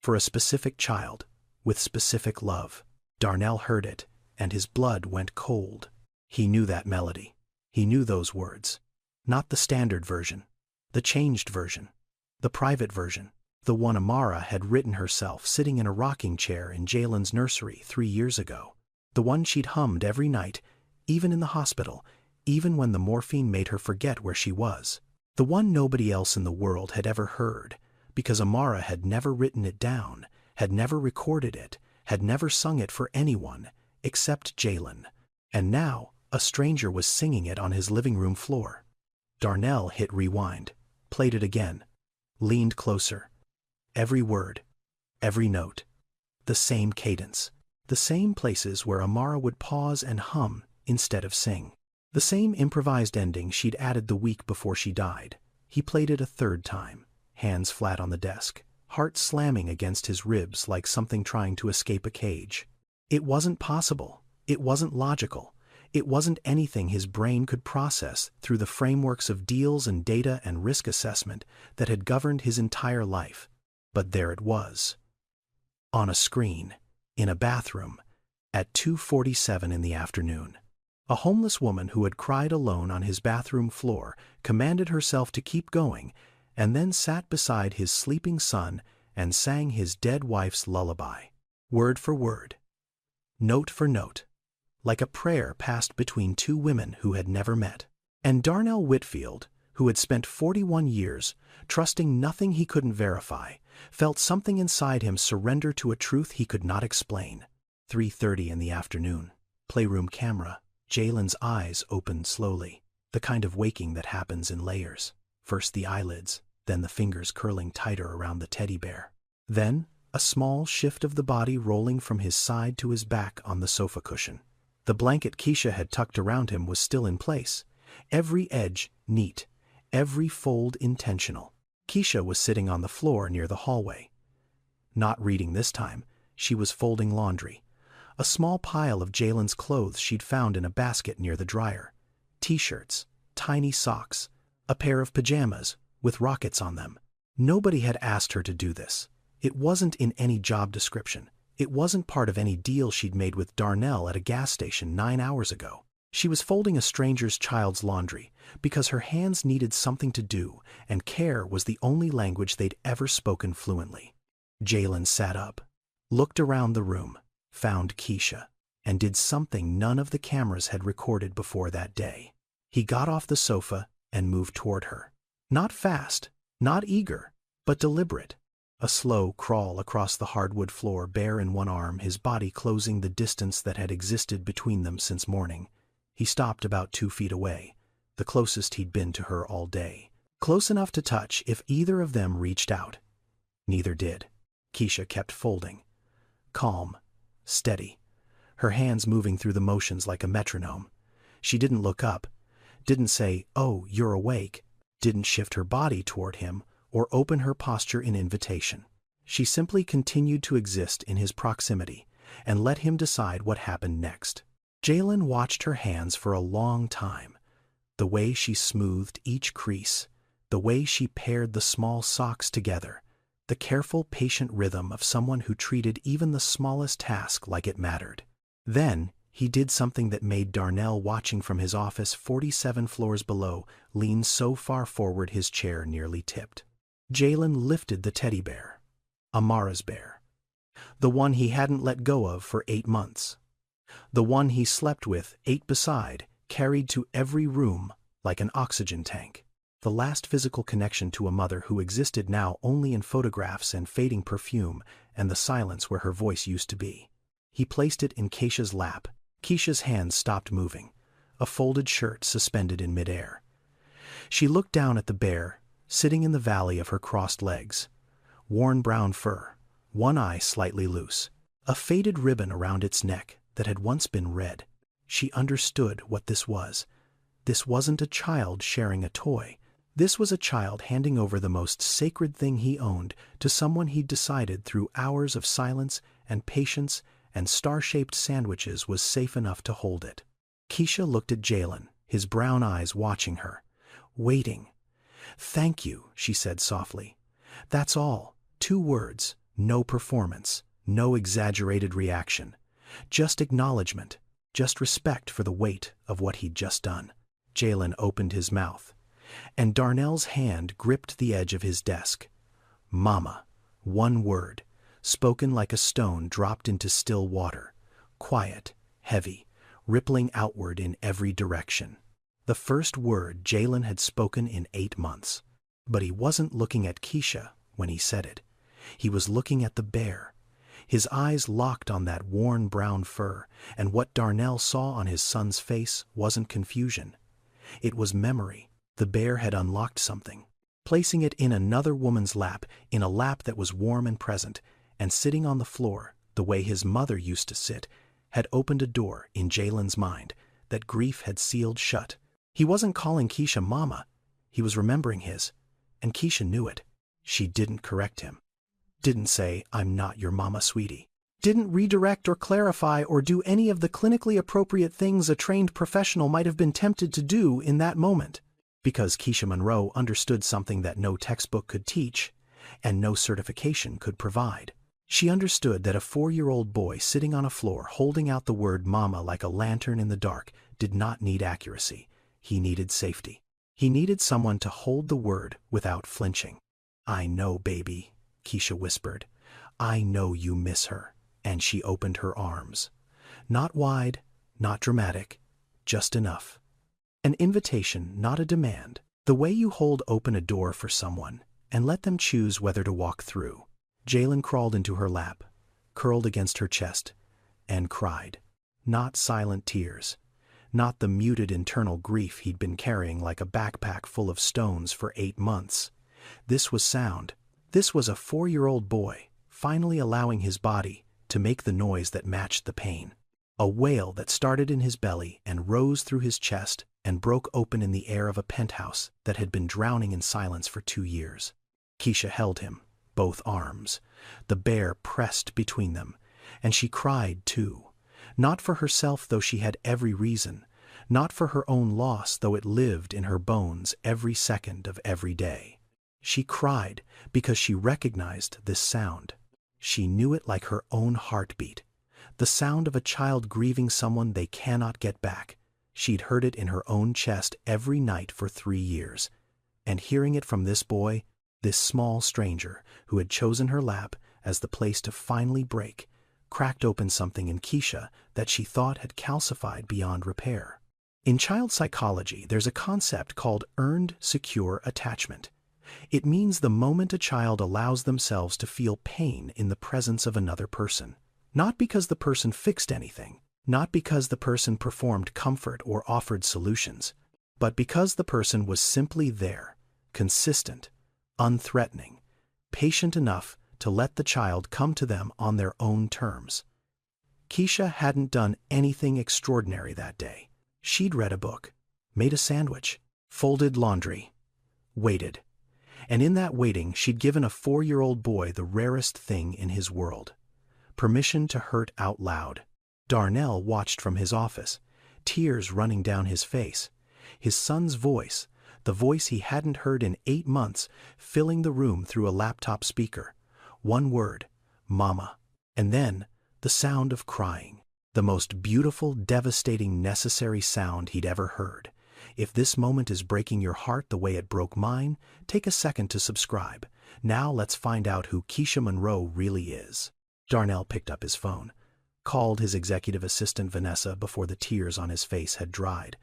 For a specific child, with specific love. Darnell heard it, and his blood went cold. He knew that melody. He knew those words. Not the standard version. The changed version. The private version. The one Amara had written herself sitting in a rocking chair in Jalen's nursery 3 years ago. The one she'd hummed every night, even in the hospital, even when the morphine made her forget where she was. The one nobody else in the world had ever heard, because Amara had never written it down, had never recorded it, had never sung it for anyone, except Jalen. And now, a stranger was singing it on his living room floor. Darnell hit rewind, played it again, leaned closer. Every word, every note, the same cadence, the same places where Amara would pause and hum instead of sing. The same improvised ending she'd added the week before she died. He played it a third time, hands flat on the desk, heart slamming against his ribs like something trying to escape a cage. It wasn't possible. It wasn't logical. It wasn't anything his brain could process through the frameworks of deals and data and risk assessment that had governed his entire life. But there it was. On a screen, in a bathroom, at 2:47 in the afternoon. A homeless woman who had cried alone on his bathroom floor commanded herself to keep going, and then sat beside his sleeping son and sang his dead wife's lullaby, word for word, note for note, like a prayer passed between 2 women who had never met. And Darnell Whitfield, who had spent 41 years trusting nothing he couldn't verify, felt something inside him surrender to a truth he could not explain. 3:30 in the afternoon, playroom camera. Jalen's eyes opened slowly, the kind of waking that happens in layers. First the eyelids, then the fingers curling tighter around the teddy bear. Then, a small shift of the body rolling from his side to his back on the sofa cushion. The blanket Keisha had tucked around him was still in place, every edge neat, every fold intentional. Keisha was sitting on the floor near the hallway. Not reading this time, she was folding laundry. A small pile of Jalen's clothes she'd found in a basket near the dryer. T-shirts, tiny socks, a pair of pajamas with rockets on them. Nobody had asked her to do this. It wasn't in any job description. It wasn't part of any deal she'd made with Darnell at a gas station 9 hours ago. She was folding a stranger's child's laundry because her hands needed something to do, and care was the only language they'd ever spoken fluently. Jalen sat up, looked around the room, found Keisha, and did something none of the cameras had recorded before that day. He got off the sofa and moved toward her. Not fast, not eager, but deliberate. A slow crawl across the hardwood floor, bare in one arm, his body closing the distance that had existed between them since morning. He stopped about 2 feet away, the closest he'd been to her all day. Close enough to touch if either of them reached out. Neither did. Keisha kept folding. Calm, steady, her hands moving through the motions like a metronome. She didn't look up, didn't say, "Oh, you're awake," didn't shift her body toward him or open her posture in invitation. She simply continued to exist in his proximity and let him decide what happened next. Jalen watched her hands for a long time, the way she smoothed each crease, the way she paired the small socks together, the careful, patient rhythm of someone who treated even the smallest task like it mattered. Then, he did something that made Darnell, watching from his office 47 floors below, lean so far forward his chair nearly tipped. Jalen lifted the teddy bear. Amara's bear. The one he hadn't let go of for 8 months. The one he slept with, ate beside, carried to every room like an oxygen tank. The last physical connection to a mother who existed now only in photographs and fading perfume and the silence where her voice used to be. He placed it in Keisha's lap. Keisha's hands stopped moving, a folded shirt suspended in midair. She looked down at the bear, sitting in the valley of her crossed legs. Worn brown fur, one eye slightly loose, a faded ribbon around its neck that had once been red. She understood what this was. This wasn't a child sharing a toy. This was a child handing over the most sacred thing he owned to someone he'd decided through hours of silence and patience and star-shaped sandwiches was safe enough to hold it. Keisha looked at Jalen, his brown eyes watching her, waiting. "Thank you," she said softly. "That's all. 2 words, no performance, no exaggerated reaction. Just acknowledgement, just respect for the weight of what he'd just done." Jalen opened his mouth, and Darnell's hand gripped the edge of his desk. "Mama," 1 word, spoken like a stone dropped into still water, quiet, heavy, rippling outward in every direction. The first word Jalen had spoken in 8 months. But he wasn't looking at Keisha when he said it. He was looking at the bear. His eyes locked on that worn brown fur, and what Darnell saw on his son's face wasn't confusion. It was memory. The bear had unlocked something, placing it in another woman's lap, in a lap that was warm and present, and sitting on the floor, the way his mother used to sit, had opened a door in Jalen's mind that grief had sealed shut. He wasn't calling Keisha Mama. He was remembering his, and Keisha knew it. She didn't correct him. Didn't say, "I'm not your mama, sweetie." Didn't redirect or clarify or do any of the clinically appropriate things a trained professional might have been tempted to do in that moment. Because Keisha Monroe understood something that no textbook could teach, and no certification could provide. She understood that a 4-year-old boy sitting on a floor holding out the word mama like a lantern in the dark did not need accuracy. He needed safety. He needed someone to hold the word without flinching. "I know, baby," Keisha whispered. "I know you miss her." And she opened her arms. Not wide, not dramatic, just enough. An invitation, not a demand. The way you hold open a door for someone and let them choose whether to walk through. Jalen crawled into her lap, curled against her chest, and cried. Not silent tears. Not the muted internal grief he'd been carrying like a backpack full of stones for 8 months. This was sound. This was a 4-year-old boy, finally allowing his body to make the noise that matched the pain. A wail that started in his belly and rose through his chest and broke open in the air of a penthouse that had been drowning in silence for 2 years. Keisha held him, both arms. The bear pressed between them, and she cried too. Not for herself, though she had every reason. Not for her own loss, though it lived in her bones every second of every day. She cried because she recognized this sound. She knew it like her own heartbeat. The sound of a child grieving someone they cannot get back. She'd heard it in her own chest every night for 3 years. And hearing it from this boy, this small stranger who had chosen her lap as the place to finally break, cracked open something in Keisha that she thought had calcified beyond repair. In child psychology, there's a concept called earned secure attachment. It means the moment a child allows themselves to feel pain in the presence of another person. Not because the person fixed anything, not because the person performed comfort or offered solutions, but because the person was simply there, consistent, unthreatening, patient enough to let the child come to them on their own terms. Keisha hadn't done anything extraordinary that day. She'd read a book, made a sandwich, folded laundry, waited. And in that waiting, she'd given a 4-year-old boy the rarest thing in his world. Permission to hurt out loud. Darnell watched from his office, tears running down his face. His son's voice, the voice he hadn't heard in 8 months, filling the room through a laptop speaker. One word, Mama. And then, the sound of crying. The most beautiful, devastating, necessary sound he'd ever heard. If this moment is breaking your heart the way it broke mine, take a second to subscribe. Now let's find out who Keisha Monroe really is. Darnell picked up his phone, called his executive assistant Vanessa before the tears on his face had dried.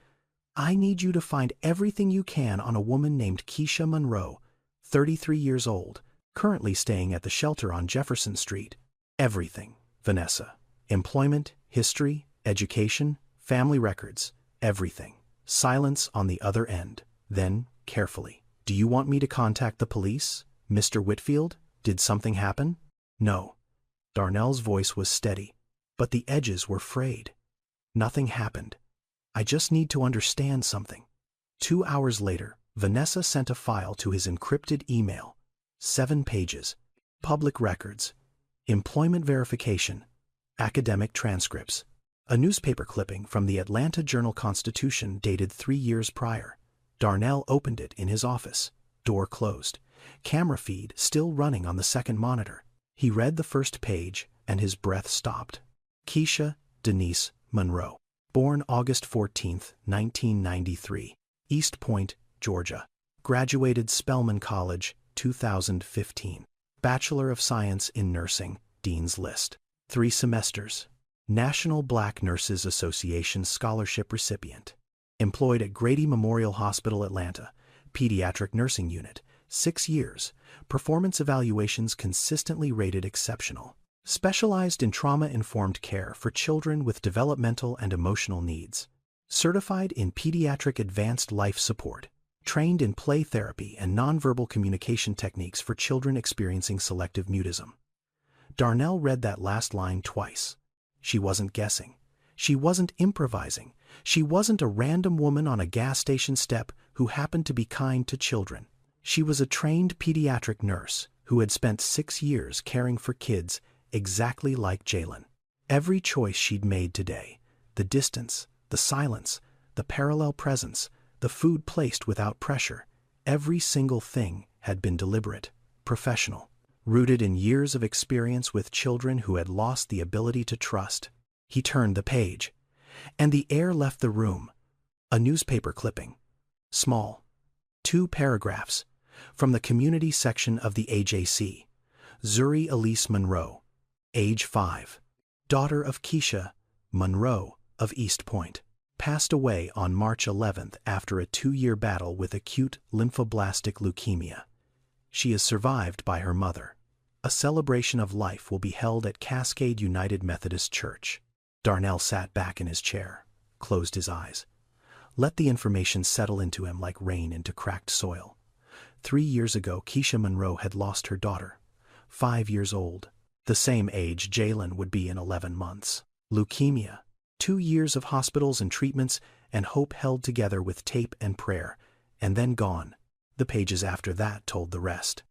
I need you to find everything you can on a woman named Keisha Monroe, 33 years old, currently staying at the shelter on Jefferson Street. Everything, Vanessa. Employment, history, education, family records, everything. Silence on the other end. Then, carefully. Do you want me to contact the police? Mr. Whitfield, did something happen? No. Darnell's voice was steady, but the edges were frayed. Nothing happened. I just need to understand something. 2 hours later, Vanessa sent a file to his encrypted email. 7 pages. Public records. Employment verification. Academic transcripts. A newspaper clipping from the Atlanta Journal-Constitution dated 3 years prior. Darnell opened it in his office. Door closed. Camera feed still running on the second monitor. He read the first page, and his breath stopped. Keisha Denise Monroe. Born August 14, 1993. East Point, Georgia. Graduated Spelman College, 2015. Bachelor of Science in Nursing, Dean's List. 3 semesters. National Black Nurses Association Scholarship recipient. Employed at Grady Memorial Hospital, Atlanta. Pediatric Nursing Unit. 6 years. Performance evaluations consistently rated exceptional. Specialized in trauma-informed care for children with developmental and emotional needs. Certified in pediatric advanced life support. Trained in play therapy and nonverbal communication techniques for children experiencing selective mutism. Darnell read that last line twice. She wasn't guessing. She wasn't improvising. She wasn't a random woman on a gas station step who happened to be kind to children. She was a trained pediatric nurse who had spent 6 years caring for kids exactly like Jalen. Every choice she'd made today, the distance, the silence, the parallel presence, the food placed without pressure, every single thing had been deliberate, professional, rooted in years of experience with children who had lost the ability to trust. He turned the page, and the air left the room. A newspaper clipping. Small. 2 paragraphs. From the community section of the AJC. Zuri Elise Monroe. Age 5. Daughter of Keisha Monroe of East Point. Passed away on March 11th after a 2-year battle with acute lymphoblastic leukemia. She is survived by her mother. A celebration of life will be held at Cascade United Methodist Church. Darnell sat back in his chair, closed his eyes. Let the information settle into him like rain into cracked soil. 3 years ago, Keisha Monroe had lost her daughter, 5 years old, the same age Jalen would be in 11 months. Leukemia, 2 years of hospitals and treatments, and hope held together with tape and prayer, and then gone. The pages after that told the rest.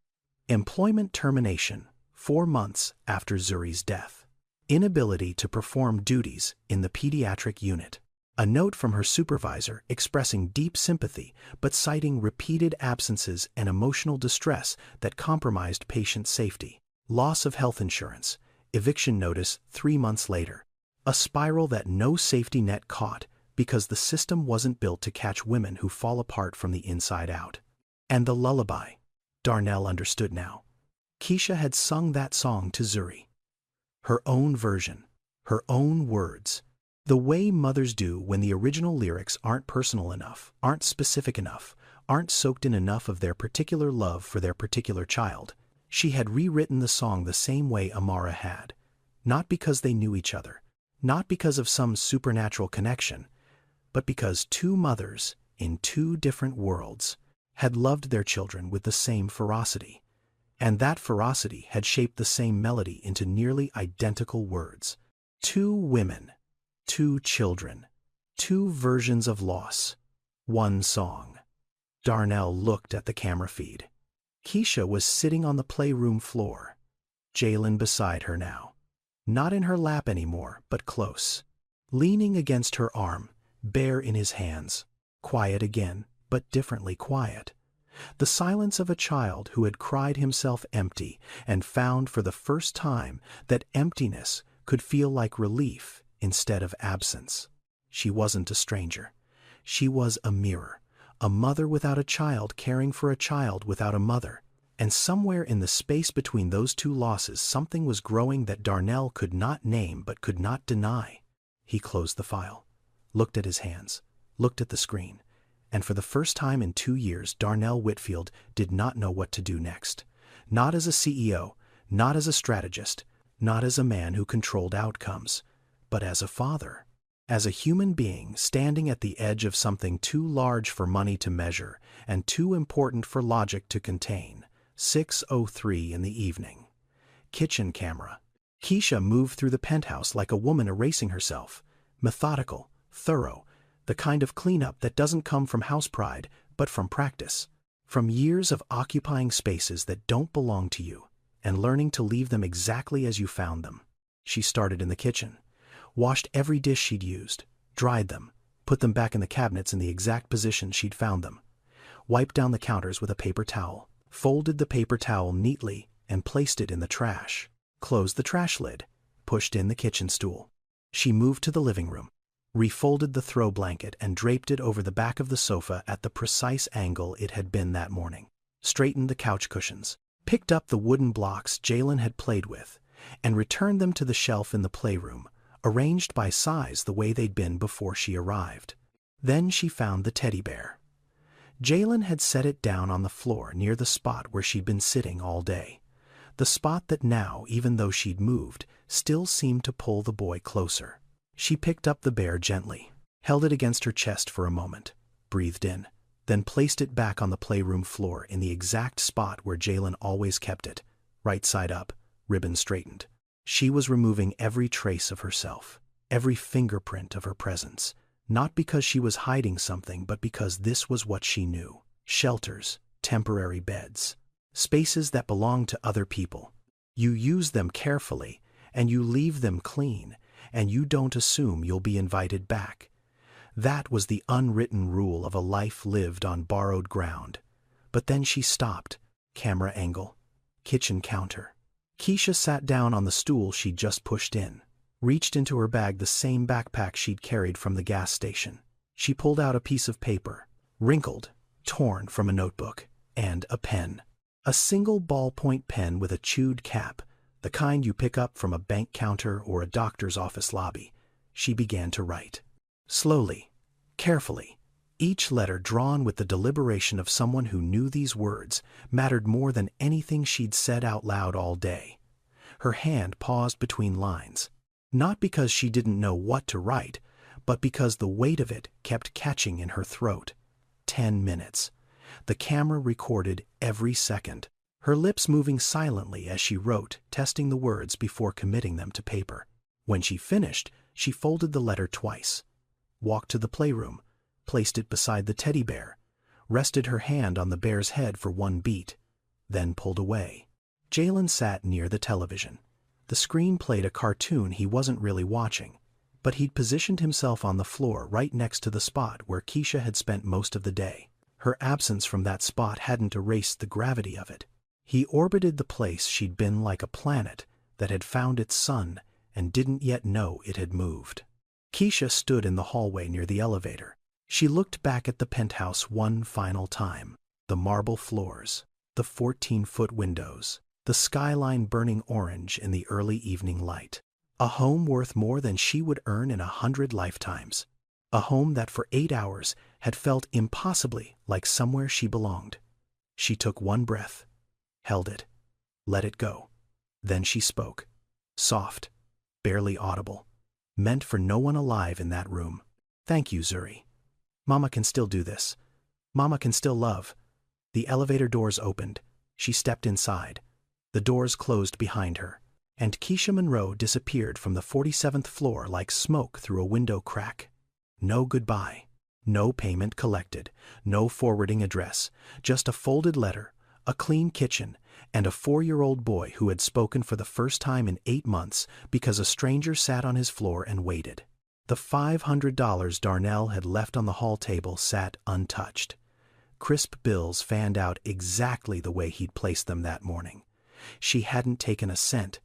Employment termination, 4 months after Zuri's death. Inability to perform duties in the pediatric unit. A note from her supervisor expressing deep sympathy but citing repeated absences and emotional distress that compromised patient safety. Loss of health insurance. Eviction notice 3 months later. A spiral that no safety net caught because the system wasn't built to catch women who fall apart from the inside out. And the lullaby. Darnell understood now. Keisha had sung that song to Zuri. Her own version. Her own words. The way mothers do when the original lyrics aren't personal enough, aren't specific enough, aren't soaked in enough of their particular love for their particular child. She had rewritten the song the same way Amara had. Not because they knew each other, not because of some supernatural connection, but because 2 mothers in 2 different worlds had loved their children with the same ferocity. And that ferocity had shaped the same melody into nearly identical words. 2 women. 2 children, 2 versions of loss, 1 song. Darnell looked at the camera feed. Keisha was sitting on the playroom floor. Jalen beside her now. Not in her lap anymore, but close. Leaning against her arm, bare in his hands. Quiet again, but differently quiet. The silence of a child who had cried himself empty and found for the first time that emptiness could feel like relief instead of absence. She wasn't a stranger. She was a mirror, a mother without a child caring for a child without a mother. And somewhere in the space between those two losses something was growing that Darnell could not name but could not deny. He closed the file, looked at his hands, looked at the screen, and for the first time in 2 years Darnell Whitfield did not know what to do next. Not as a CEO, not as a strategist, not as a man who controlled outcomes, but as a father. As a human being standing at the edge of something too large for money to measure and too important for logic to contain. 6:03 in the evening. Kitchen camera. Keisha moved through the penthouse like a woman erasing herself. Methodical, thorough, the kind of cleanup that doesn't come from house pride, but from practice. From years of occupying spaces that don't belong to you, and learning to leave them exactly as you found them. She started in the kitchen, washed every dish she'd used, dried them, put them back in the cabinets in the exact position she'd found them, wiped down the counters with a paper towel, folded the paper towel neatly and placed it in the trash, closed the trash lid, pushed in the kitchen stool. She moved to the living room, refolded the throw blanket and draped it over the back of the sofa at the precise angle it had been that morning, straightened the couch cushions, picked up the wooden blocks Jalen had played with, and returned them to the shelf in the playroom, arranged by size the way they'd been before she arrived. Then she found the teddy bear. Jalen had set it down on the floor near the spot where she'd been sitting all day. The spot that now, even though she'd moved, still seemed to pull the boy closer. She picked up the bear gently, held it against her chest for a moment, breathed in, then placed it back on the playroom floor in the exact spot where Jalen always kept it, right side up, ribbon straightened. She was removing every trace of herself, every fingerprint of her presence. Not because she was hiding something, but because this was what she knew. Shelters, temporary beds, spaces that belong to other people. You use them carefully, and you leave them clean, and you don't assume you'll be invited back. That was the unwritten rule of a life lived on borrowed ground. But then she stopped. Camera angle. Kitchen counter. Keisha sat down on the stool she'd just pushed in. Reached into her bag, the same backpack she'd carried from the gas station. She pulled out a piece of paper, wrinkled, torn from a notebook, and a pen. A single ballpoint pen with a chewed cap, the kind you pick up from a bank counter or a doctor's office lobby. She began to write. Slowly, carefully, each letter drawn with the deliberation of someone who knew these words mattered more than anything she'd said out loud all day. Her hand paused between lines. Not because she didn't know what to write, but because the weight of it kept catching in her throat. 10 minutes. The camera recorded every second, her lips moving silently as she wrote, testing the words before committing them to paper. When she finished, she folded the letter twice, walked to the playroom, placed it beside the teddy bear, rested her hand on the bear's head for one beat, then pulled away. Jalen sat near the television. The screen played a cartoon he wasn't really watching, but he'd positioned himself on the floor right next to the spot where Keisha had spent most of the day. Her absence from that spot hadn't erased the gravity of it. He orbited the place she'd been like a planet that had found its sun and didn't yet know it had moved. Keisha stood in the hallway near the elevator. She looked back at the penthouse one final time. The marble floors, the 14-foot windows, the skyline burning orange in the early evening light. A home worth more than she would earn in 100 lifetimes. A home that for 8 hours had felt impossibly like somewhere she belonged. She took one breath, held it, let it go. Then she spoke. Soft, barely audible, meant for no one alive in that room. Thank you, Zuri. Mama can still do this. Mama can still love. The elevator doors opened. She stepped inside. The doors closed behind her, and Keisha Monroe disappeared from the 47th floor like smoke through a window crack. No goodbye, no payment collected, no forwarding address, just a folded letter, a clean kitchen, and a 4-year-old boy who had spoken for the first time in 8 months because a stranger sat on his floor and waited. The $500 Darnell had left on the hall table sat untouched. crisp bills fanned out exactly the way he'd placed them that morning. She hadn't taken a cent.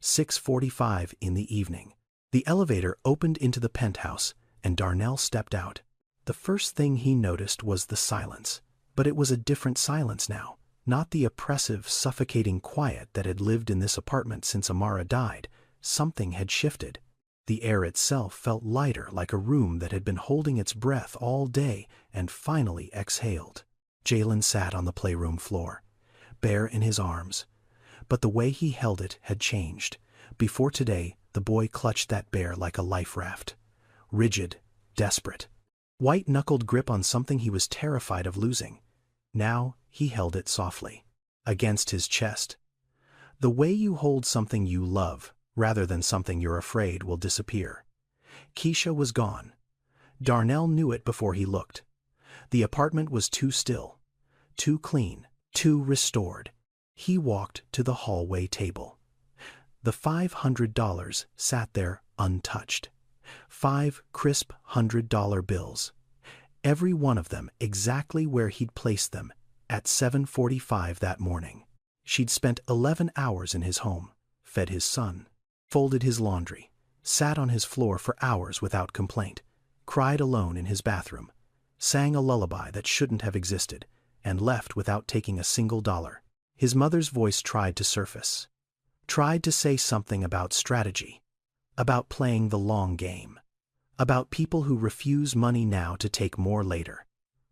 6:45 in the evening. The elevator opened into the penthouse, and Darnell stepped out. The first thing he noticed was the silence. But it was a different silence now, not the oppressive, suffocating quiet that had lived in this apartment since Amara died. Something had shifted. The air itself felt lighter, like a room that had been holding its breath all day and finally exhaled. Jalen sat on the playroom floor, bear in his arms. But the way he held it had changed. Before today, the boy clutched that bear like a life raft. Rigid, desperate. White-knuckled grip on something he was terrified of losing. Now he held it softly, against his chest. The way you hold something you love, rather than something you're afraid will disappear. Keisha was gone. Darnell knew it before he looked. The apartment was too still, too clean, too restored. He walked to the hallway table. The $500 sat there untouched. 5 crisp $100 bills. Every one of them exactly where he'd placed them at 7:45 that morning. She'd spent 11 hours in his home, fed his son, folded his laundry, sat on his floor for hours without complaint, cried alone in his bathroom, sang a lullaby that shouldn't have existed, and left without taking a single dollar. His mother's voice tried to surface, tried to say something about strategy, about playing the long game, about people who refuse money now to take more later.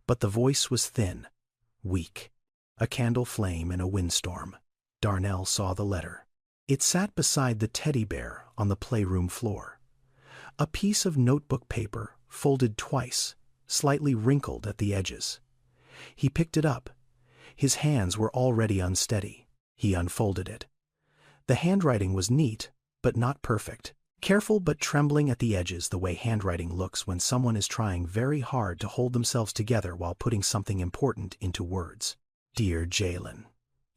But the voice was thin, weak, a candle flame in a windstorm. Darnell saw the letter. It sat beside the teddy bear on the playroom floor. A piece of notebook paper folded twice, slightly wrinkled at the edges. He picked it up. His hands were already unsteady. He unfolded it. The handwriting was neat, but not perfect. Careful but trembling at the edges, the way handwriting looks when someone is trying very hard to hold themselves together while putting something important into words. Dear Jalen,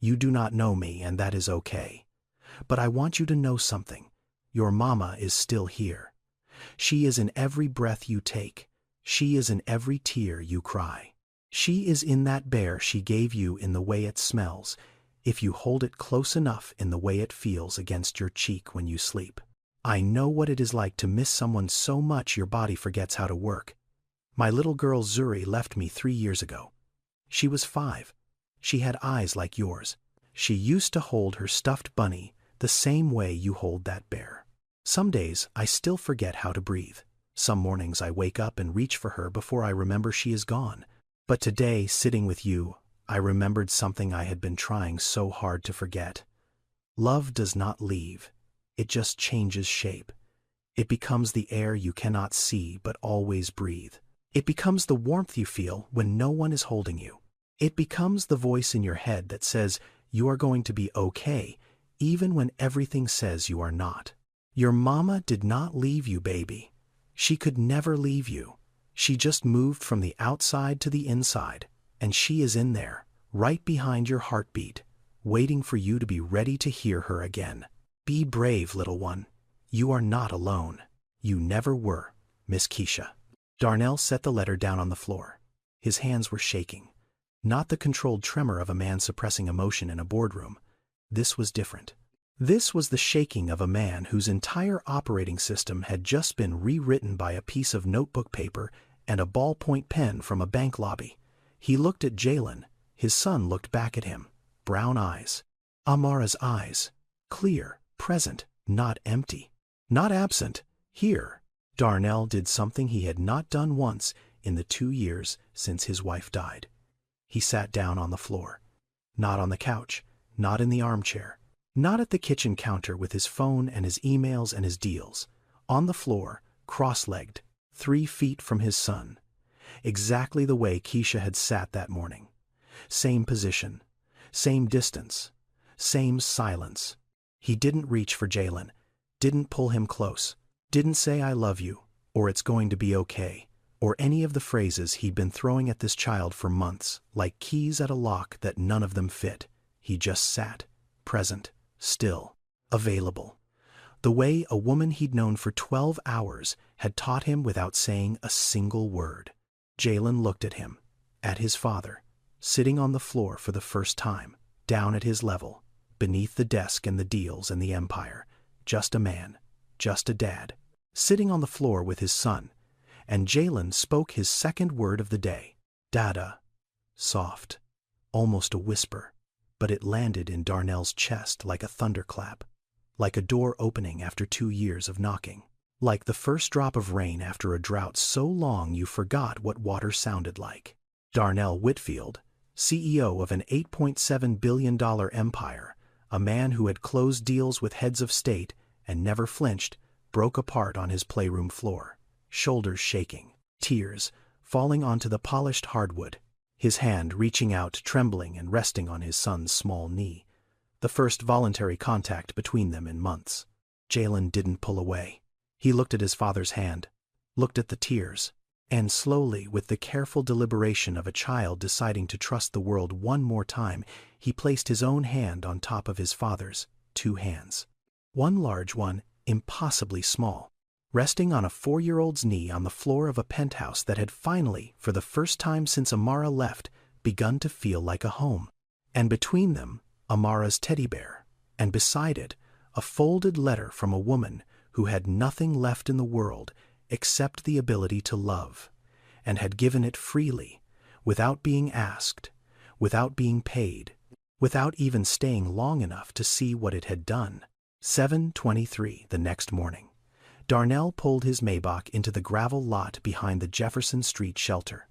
you do not know me, and that is okay. But I want you to know something. Your mama is still here. She is in every breath you take. She is in every tear you cry. She is in that bear she gave you, in the way it smells, if you hold it close enough, in the way it feels against your cheek when you sleep. I know what it is like to miss someone so much your body forgets how to work. My little girl Zuri left me 3 years ago. She was 5. She had eyes like yours. She used to hold her stuffed bunny the same way you hold that bear. Some days I still forget how to breathe. Some mornings I wake up and reach for her before I remember she is gone. But today, sitting with you, I remembered something I had been trying so hard to forget. Love does not leave. It just changes shape. It becomes the air you cannot see but always breathe. It becomes the warmth you feel when no one is holding you. It becomes the voice in your head that says you are going to be okay, even when everything says you are not. Your mama did not leave you, baby. She could never leave you. She just moved from the outside to the inside, and she is in there, right behind your heartbeat, waiting for you to be ready to hear her again. Be brave, little one. You are not alone. You never were, Miss Keisha. Darnell set the letter down on the floor. His hands were shaking. Not the controlled tremor of a man suppressing emotion in a boardroom. This was different. This was the shaking of a man whose entire operating system had just been rewritten by a piece of notebook paper and a ballpoint pen from a bank lobby. He looked at Jalen. His son looked back at him. Brown eyes. Amara's eyes. Clear, present, not empty. Not absent. Here. Darnell did something he had not done once in the 2 years since his wife died. He sat down on the floor. Not on the couch. Not in the armchair. Not at the kitchen counter with his phone and his emails and his deals. On the floor, cross-legged, 3 feet from his son. Exactly the way Keisha had sat that morning. Same position. Same distance. Same silence. He didn't reach for Jalen. Didn't pull him close. Didn't say I love you, or it's going to be okay, or any of the phrases he'd been throwing at this child for months, like keys at a lock that none of them fit. He just sat, present, still, available. The way a woman he'd known for 12 hours had taught him without saying a single word. Jalen looked at him, at his father, sitting on the floor for the first time, down at his level, beneath the desk and the deals and the empire. Just a man, just a dad, sitting on the floor with his son, and Jalen spoke his second word of the day. Dada. Soft, almost a whisper, but it landed in Darnell's chest like a thunderclap, like a door opening after 2 years of knocking, like the first drop of rain after a drought so long you forgot what water sounded like. Darnell Whitfield, CEO of an $8.7 billion empire, a man who had closed deals with heads of state and never flinched, broke apart on his playroom floor, shoulders shaking, tears falling onto the polished hardwood, his hand reaching out, trembling and resting on his son's small knee, the first voluntary contact between them in months. Jalen didn't pull away. He looked at his father's hand, looked at the tears, and slowly, with the careful deliberation of a child deciding to trust the world one more time, he placed his own hand on top of his father's 2 hands. One large, one impossibly small, resting on a 4-year-old's knee on the floor of a penthouse that had finally, for the first time since Amara left, begun to feel like a home. And between them, Amara's teddy bear, and beside it, a folded letter from a woman who had nothing left in the world except the ability to love, and had given it freely, without being asked, without being paid, without even staying long enough to see what it had done. 7:23 the next morning, Darnell pulled his Maybach into the gravel lot behind the Jefferson Street shelter.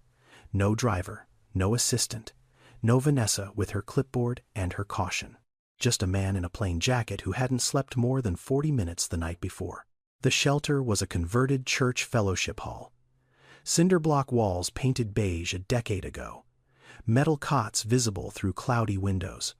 No driver, no assistant, no Vanessa with her clipboard and her caution. Just a man in a plain jacket who hadn't slept more than 40 minutes the night before. The shelter was a converted church fellowship hall. Cinder block walls painted beige a decade ago. Metal cots visible through cloudy windows.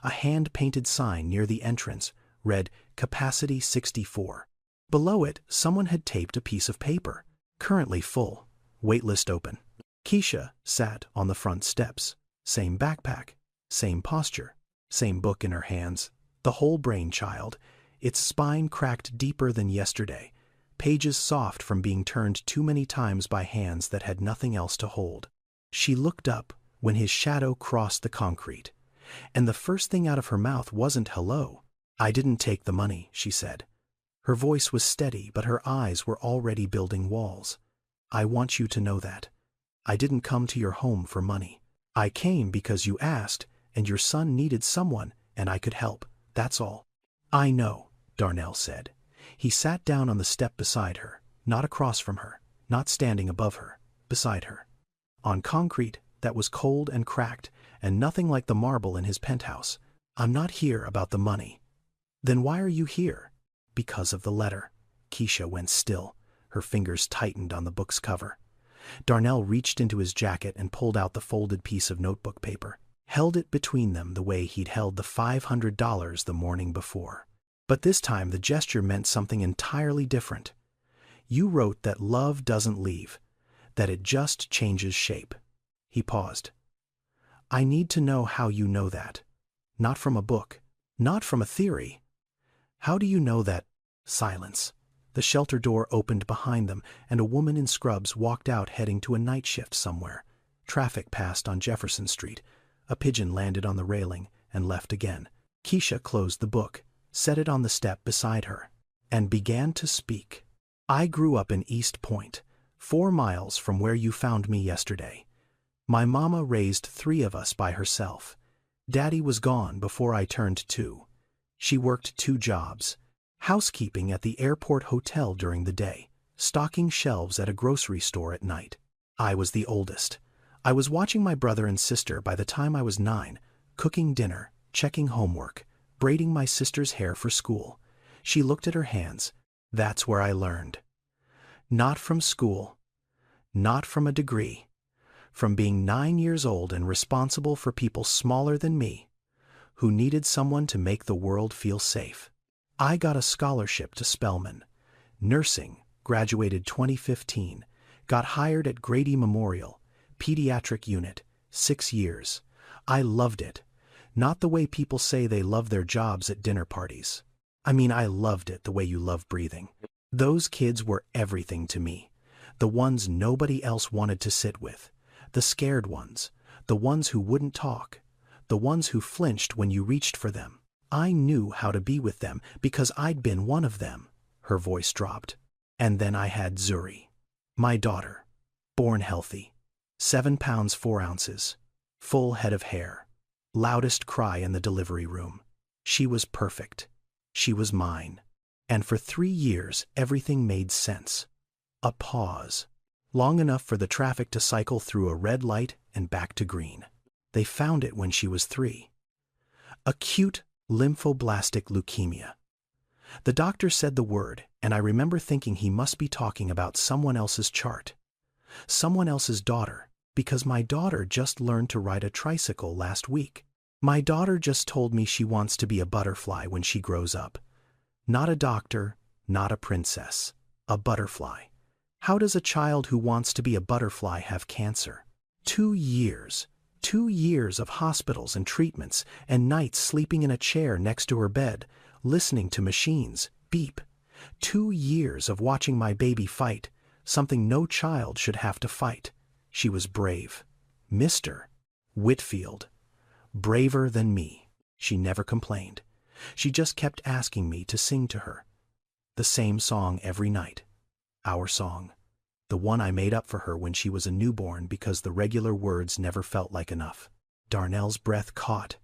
A hand-painted sign near the entrance read Capacity 64. Below it, someone had taped a piece of paper. Currently full. Waitlist open. Keisha sat on the front steps. Same backpack. Same posture. Same book in her hands. The whole brainchild, its spine cracked deeper than yesterday, pages soft from being turned too many times by hands that had nothing else to hold. She looked up when his shadow crossed the concrete, and the first thing out of her mouth wasn't hello. I didn't take the money, she said. Her voice was steady, but her eyes were already building walls. I want you to know that. I didn't come to your home for money. I came because you asked, and your son needed someone, and I could help, that's all. I know, Darnell said. He sat down on the step beside her, not across from her, not standing above her, beside her. On concrete that was cold and cracked, and nothing like the marble in his penthouse. I'm not here about the money. Then why are you here? Because of the letter. Keisha went still, her fingers tightened on the book's cover. Darnell reached into his jacket and pulled out the folded piece of notebook paper, held it between them the way he'd held the $500 the morning before. But this time the gesture meant something entirely different. You wrote that love doesn't leave, that it just changes shape. He paused. I need to know how you know that. Not from a book, not from a theory. How do you know that? Silence. The shelter door opened behind them, and a woman in scrubs walked out heading to a night shift somewhere. Traffic passed on Jefferson Street. A pigeon landed on the railing and left again. Keisha closed the book, set it on the step beside her, and began to speak. I grew up in East Point, 4 miles from where you found me yesterday. My mama raised 3 of us by herself. Daddy was gone before I turned 2. She worked 2 jobs. Housekeeping at the airport hotel during the day, stocking shelves at a grocery store at night. I was the oldest. I was watching my brother and sister by the time I was 9, cooking dinner, checking homework, braiding my sister's hair for school. She looked at her hands. That's where I learned. Not from school, not from a degree, from being 9 years old and responsible for people smaller than me, who needed someone to make the world feel safe. I got a scholarship to Spelman. Nursing, graduated 2015, got hired at Grady Memorial, pediatric unit, 6 years. I loved it. Not the way people say they love their jobs at dinner parties. I mean, I loved it the way you love breathing. Those kids were everything to me. The ones nobody else wanted to sit with. The scared ones. The ones who wouldn't talk. The ones who flinched when you reached for them. I knew how to be with them because I'd been one of them. Her voice dropped. And then I had Zuri. My daughter. Born healthy. 7 pounds 4 ounces. Full head of hair. Loudest cry in the delivery room. She was perfect. She was mine. And for 3 years everything made sense. A pause. Long enough for the traffic to cycle through a red light and back to green. They found it when she was 3. Acute lymphoblastic leukemia. The doctor said the word, and I remember thinking he must be talking about someone else's chart. Someone else's daughter, because my daughter just learned to ride a tricycle last week. My daughter just told me she wants to be a butterfly when she grows up. Not a doctor, not a princess. A butterfly. How does a child who wants to be a butterfly have cancer? 2 years. 2 years of hospitals and treatments, and nights sleeping in a chair next to her bed, listening to machines beep. 2 years of watching my baby fight, something no child should have to fight. She was brave. Mr. Whitfield. Braver than me. She never complained. She just kept asking me to sing to her. The same song every night. Our song. The one I made up for her when she was a newborn because the regular words never felt like enough. Darnell's breath caught.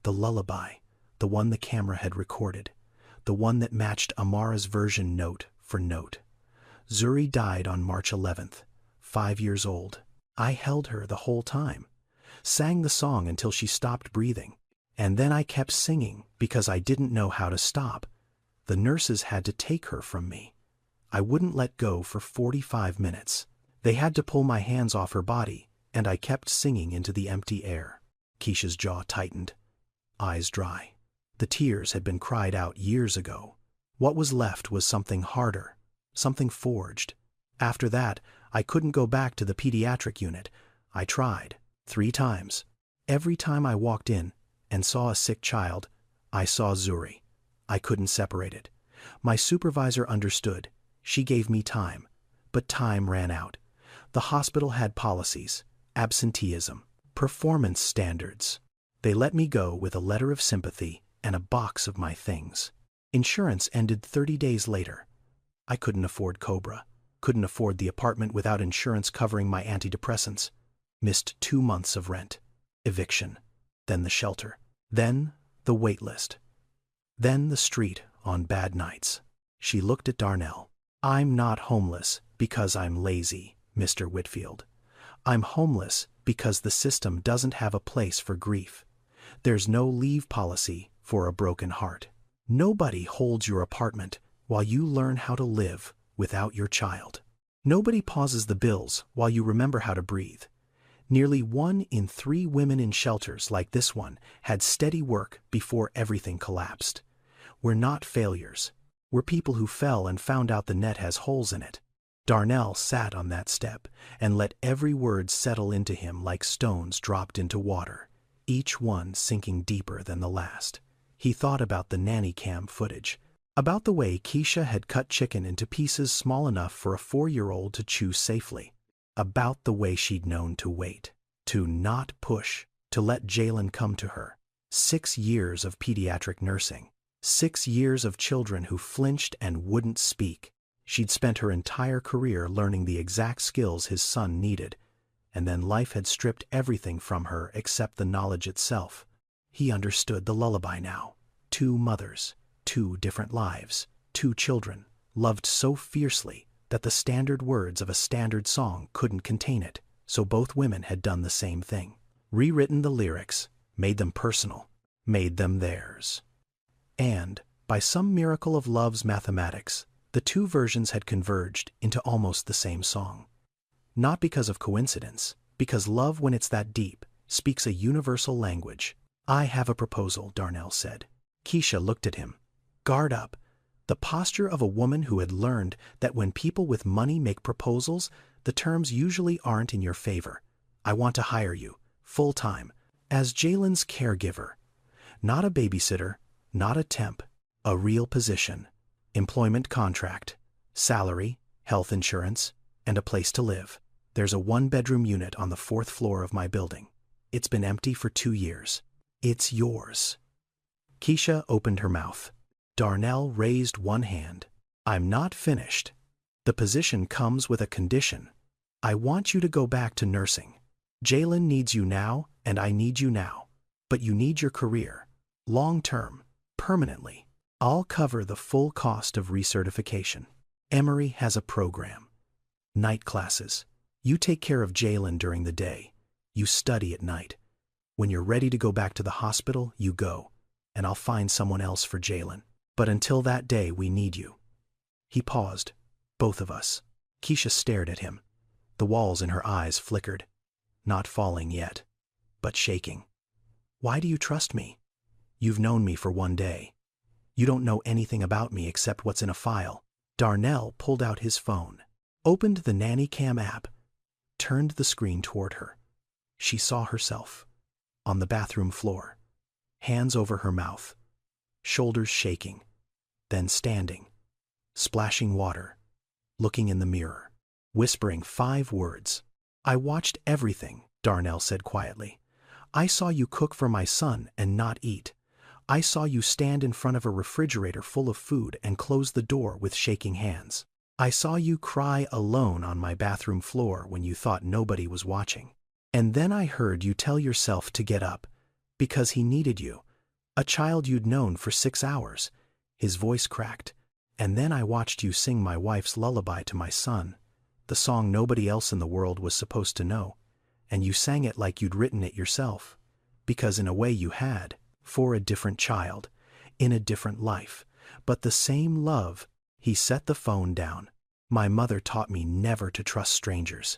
The lullaby. The one the camera had recorded. The one that matched Amara's version note for note. Zuri died on March 11th, 5 years old. I held her the whole time. Sang the song until she stopped breathing. And then I kept singing because I didn't know how to stop. The nurses had to take her from me. I wouldn't let go for 45 minutes. They had to pull my hands off her body, and I kept singing into the empty air. Keisha's jaw tightened. Eyes dry. The tears had been cried out years ago. What was left was something harder, something forged. After that, I couldn't go back to the pediatric unit. I tried, 3 times. Every time I walked in and saw a sick child, I saw Zuri. I couldn't separate it. My supervisor understood. She gave me time. But time ran out. The hospital had policies, absenteeism, performance standards. They let me go with a letter of sympathy and a box of my things. Insurance ended 30 days later. I couldn't afford Cobra. Couldn't afford the apartment without insurance covering my antidepressants. Missed 2 months of rent. Eviction. Then the shelter. Then the wait list. Then the street on bad nights. She looked at Darnell. I'm not homeless because I'm lazy, Mr. Whitfield. I'm homeless because the system doesn't have a place for grief. There's no leave policy for a broken heart. Nobody holds your apartment while you learn how to live without your child. Nobody pauses the bills while you remember how to breathe. Nearly 1 in 3 women in shelters like this one had steady work before everything collapsed. We're not failures. We're people who fell and found out the net has holes in it. Darnell sat on that step and let every word settle into him like stones dropped into water, each one sinking deeper than the last. He thought about the nanny cam footage, about the way Keisha had cut chicken into pieces small enough for a 4-year-old to chew safely, about the way she'd known to wait, to not push, to let Jalen come to her. 6 years of pediatric nursing. 6 years of children who flinched and wouldn't speak. She'd spent her entire career learning the exact skills his son needed, and then life had stripped everything from her except the knowledge itself. He understood the lullaby now. 2 mothers, 2 different lives, 2 children, loved so fiercely that the standard words of a standard song couldn't contain it, so both women had done the same thing. Rewritten the lyrics, made them personal, made them theirs. And, by some miracle of love's mathematics, the 2 versions had converged into almost the same song. Not because of coincidence, because love, when it's that deep, speaks a universal language. I have a proposal, Darnell said. Keisha looked at him. Guard up. The posture of a woman who had learned that when people with money make proposals, the terms usually aren't in your favor. I want to hire you, full-time, as Jalen's caregiver. Not a babysitter, not a temp, a real position. Employment contract, salary, health insurance, and a place to live. There's a 1-bedroom unit on the 4th floor of my building. It's been empty for 2 years. It's yours. Keisha opened her mouth. Darnell raised one hand. I'm not finished. The position comes with a condition. I want you to go back to nursing. Jalen needs you now, and I need you now. But you need your career. Long-term. Permanently. I'll cover the full cost of recertification. Emory has a program. Night classes. You take care of Jalen during the day. You study at night. When you're ready to go back to the hospital, you go, and I'll find someone else for Jalen. But until that day, we need you. He paused. Both of us. Keisha stared at him. The walls in her eyes flickered. Not falling yet, but shaking. Why do you trust me? You've known me for 1 day. You don't know anything about me except what's in a file. Darnell pulled out his phone, opened the Nanny Cam app, turned the screen toward her. She saw herself, on the bathroom floor, hands over her mouth, shoulders shaking, then standing, splashing water, looking in the mirror, whispering 5 words. I watched everything, Darnell said quietly. I saw you cook for my son and not eat. I saw you stand in front of a refrigerator full of food and close the door with shaking hands. I saw you cry alone on my bathroom floor when you thought nobody was watching. And then I heard you tell yourself to get up, because he needed you, a child you'd known for 6 hours. His voice cracked. And then I watched you sing my wife's lullaby to my son, the song nobody else in the world was supposed to know, and you sang it like you'd written it yourself, because in a way you had, for a different child, in a different life, but the same love. He set the phone down. My mother taught me never to trust strangers.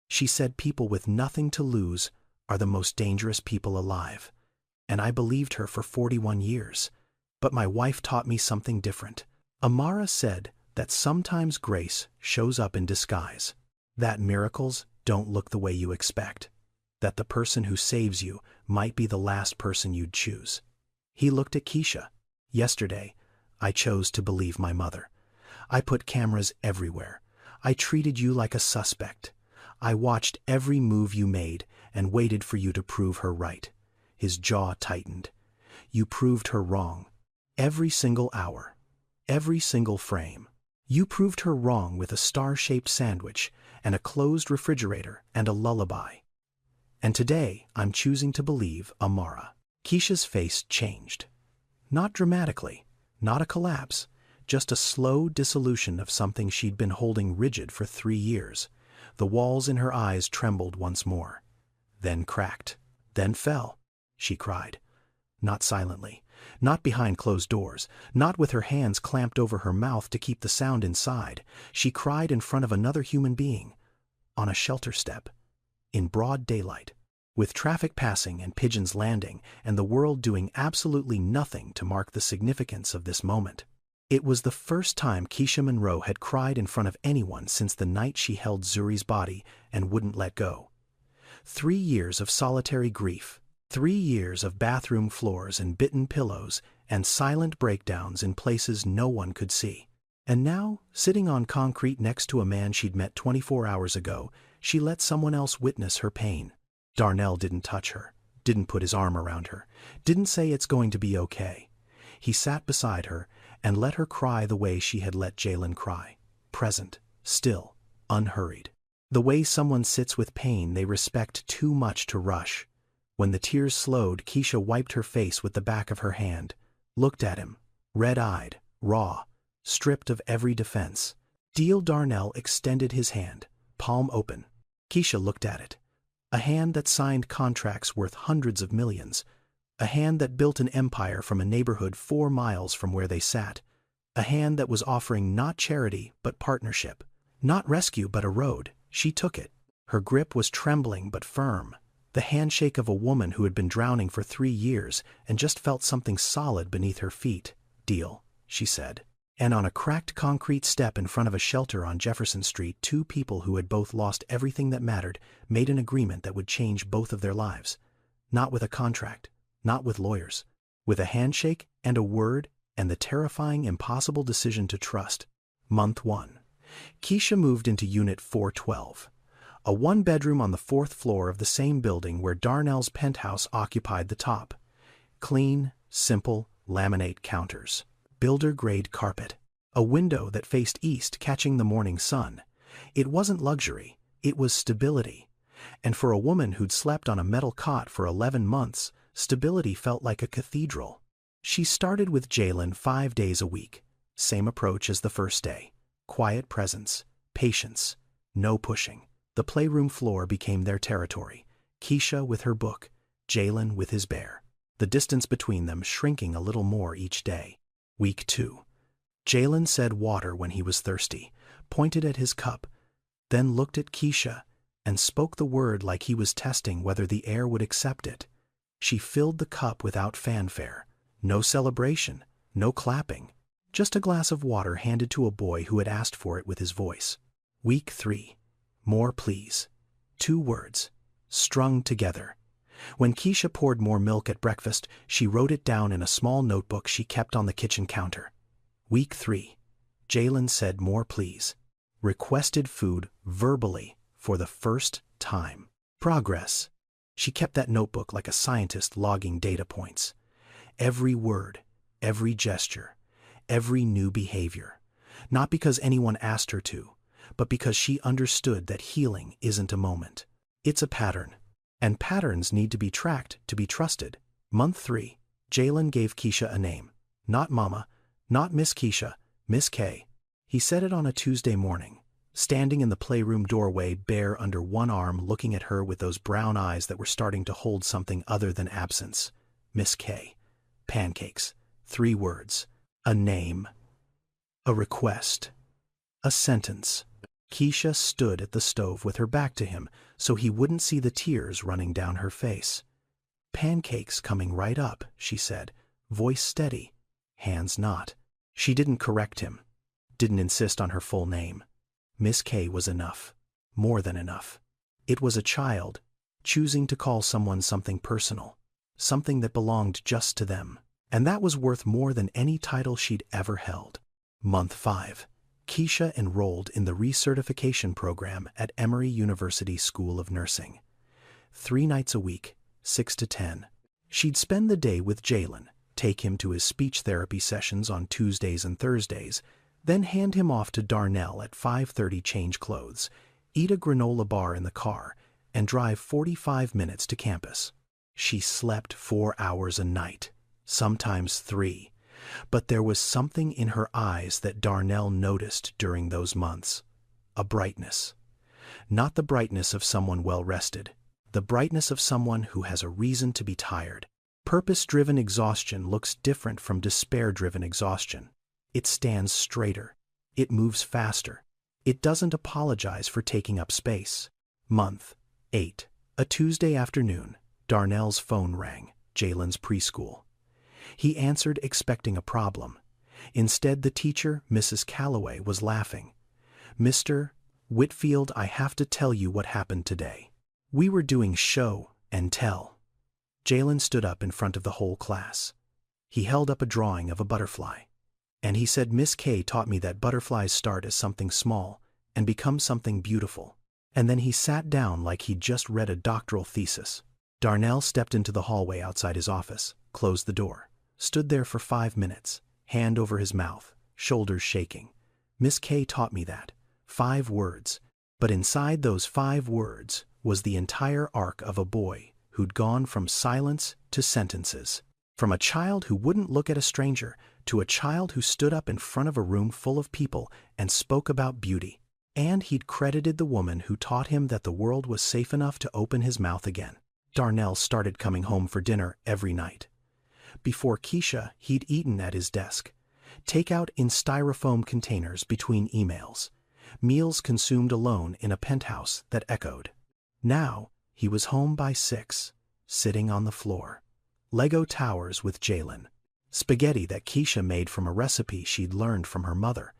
She said people with nothing to lose are the most dangerous people alive, and I believed her for 41 years. But my wife taught me something different. Amara said that sometimes grace shows up in disguise, that miracles don't look the way you expect, that the person who saves you might be the last person you'd choose. He looked at Keisha. Yesterday, I chose to believe my mother. I put cameras everywhere. I treated you like a suspect. I watched every move you made and waited for you to prove her right. His jaw tightened. You proved her wrong. Every single hour. Every single frame. You proved her wrong with a star-shaped sandwich and a closed refrigerator and a lullaby. And today, I'm choosing to believe Amara. Keisha's face changed. Not dramatically, not a collapse, just a slow dissolution of something she'd been holding rigid for 3 years. The walls in her eyes trembled once more, then cracked, then fell. She cried. Not silently, not behind closed doors, not with her hands clamped over her mouth to keep the sound inside. She cried in front of another human being, on a shelter step, in broad daylight, with traffic passing and pigeons landing and the world doing absolutely nothing to mark the significance of this moment. It was the first time Keisha Monroe had cried in front of anyone since the night she held Zuri's body and wouldn't let go. 3 years of solitary grief, 3 years of bathroom floors and bitten pillows and silent breakdowns in places no one could see. And now, sitting on concrete next to a man she'd met 24 hours ago, she let someone else witness her pain. Darnell didn't touch her, didn't put his arm around her, didn't say it's going to be okay. He sat beside her and let her cry the way she had let Jalen cry, present, still, unhurried. The way someone sits with pain they respect too much to rush. When the tears slowed, Keisha wiped her face with the back of her hand, looked at him, red-eyed, raw, stripped of every defense. Darnell extended his hand, palm open. Keisha looked at it. A hand that signed contracts worth hundreds of millions. A hand that built an empire from a neighborhood 4 miles from where they sat. A hand that was offering not charity but partnership. Not rescue but a road. She took it. Her grip was trembling but firm. The handshake of a woman who had been drowning for 3 years and just felt something solid beneath her feet. Deal, she said. And on a cracked concrete step in front of a shelter on Jefferson Street, 2 people who had both lost everything that mattered made an agreement that would change both of their lives. Not with a contract, not with lawyers. With a handshake and a word and the terrifying, impossible decision to trust. Month 1. Keisha moved into Unit 412. A one-bedroom on the 4th floor of the same building where Darnell's penthouse occupied the top. Clean, simple, laminate counters. Builder-grade carpet. A window that faced east catching the morning sun. It wasn't luxury, it was stability. And for a woman who'd slept on a metal cot for 11 months, stability felt like a cathedral. She started with Jalen 5 days a week. Same approach as the first day. Quiet presence, patience, no pushing. The playroom floor became their territory. Keisha with her book, Jalen with his bear. The distance between them shrinking a little more each day. Week 2. Jalen said water when he was thirsty, pointed at his cup, then looked at Keisha and spoke the word like he was testing whether the air would accept it. She filled the cup without fanfare. No celebration, no clapping. Just a glass of water handed to a boy who had asked for it with his voice. Week 3. More please. 2 words, strung together. When Keisha poured more milk at breakfast, she wrote it down in a small notebook she kept on the kitchen counter. Week 3. Jalen said more please. Requested food verbally for the first time. Progress. She kept that notebook like a scientist logging data points. Every word, every gesture, every new behavior. Not because anyone asked her to, but because she understood that healing isn't a moment. It's a pattern. And patterns need to be tracked to be trusted. Month 3. Jalen gave Keisha a name. Not Mama, not Miss Keisha, Miss K. He said it on a Tuesday morning, standing in the playroom doorway, bare under one arm, looking at her with those brown eyes that were starting to hold something other than absence. Miss K. Pancakes. 3 words. A name. A request. A sentence. Keisha stood at the stove with her back to him so he wouldn't see the tears running down her face. Pancakes coming right up, she said, voice steady, hands not. She didn't correct him, didn't insist on her full name. Miss K was enough, more than enough. It was a child, choosing to call someone something personal, something that belonged just to them, and that was worth more than any title she'd ever held. Month 5. Keisha enrolled in the recertification program at Emory University School of Nursing. 3 nights a week, 6 to 10. She'd spend the day with Jalen, take him to his speech therapy sessions on Tuesdays and Thursdays, then hand him off to Darnell at 5:30, change clothes, eat a granola bar in the car, and drive 45 minutes to campus. She slept 4 hours a night, sometimes 3. But there was something in her eyes that Darnell noticed during those months. A brightness. Not the brightness of someone well-rested. The brightness of someone who has a reason to be tired. Purpose-driven exhaustion looks different from despair-driven exhaustion. It stands straighter. It moves faster. It doesn't apologize for taking up space. Month 8. A Tuesday afternoon, Darnell's phone rang, Jalen's preschool. He answered expecting a problem. Instead, the teacher, Mrs. Calloway, was laughing. "Mr. Whitfield, I have to tell you what happened today. We were doing show and tell." Jalen stood up in front of the whole class. He held up a drawing of a butterfly. And he said, "Miss K taught me that butterflies start as something small and become something beautiful." And then he sat down like he'd just read a doctoral thesis. Darnell stepped into the hallway outside his office, closed the door. Stood there for 5 minutes, hand over his mouth, shoulders shaking. "Miss K taught me that. 5 words. But inside those 5 words was the entire arc of a boy who'd gone from silence to sentences. From a child who wouldn't look at a stranger to a child who stood up in front of a room full of people and spoke about beauty. And he'd credited the woman who taught him that the world was safe enough to open his mouth again. Darnell started coming home for dinner every night. Before Keisha, he'd eaten at his desk. Takeout in styrofoam containers between emails. Meals consumed alone in a penthouse that echoed. Now, he was home by 6, sitting on the floor. Lego towers with Jalen. Spaghetti that Keisha made from a recipe she'd learned from her mother.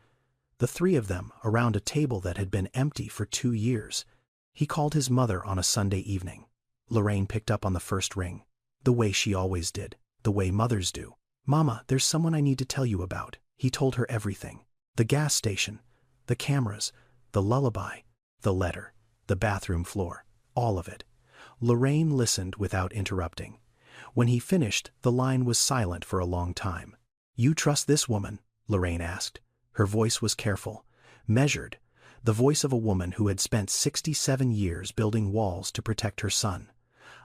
The 3 of them around a table that had been empty for 2 years. He called his mother on a Sunday evening. Lorraine picked up on the first ring, the way she always did. The way mothers do. "Mama, there's someone I need to tell you about." He told her everything. The gas station, the cameras, the lullaby, the letter, the bathroom floor, all of it. Lorraine listened without interrupting. When he finished, the line was silent for a long time. "You trust this woman?" Lorraine asked. Her voice was careful, measured, the voice of a woman who had spent 67 years building walls to protect her son.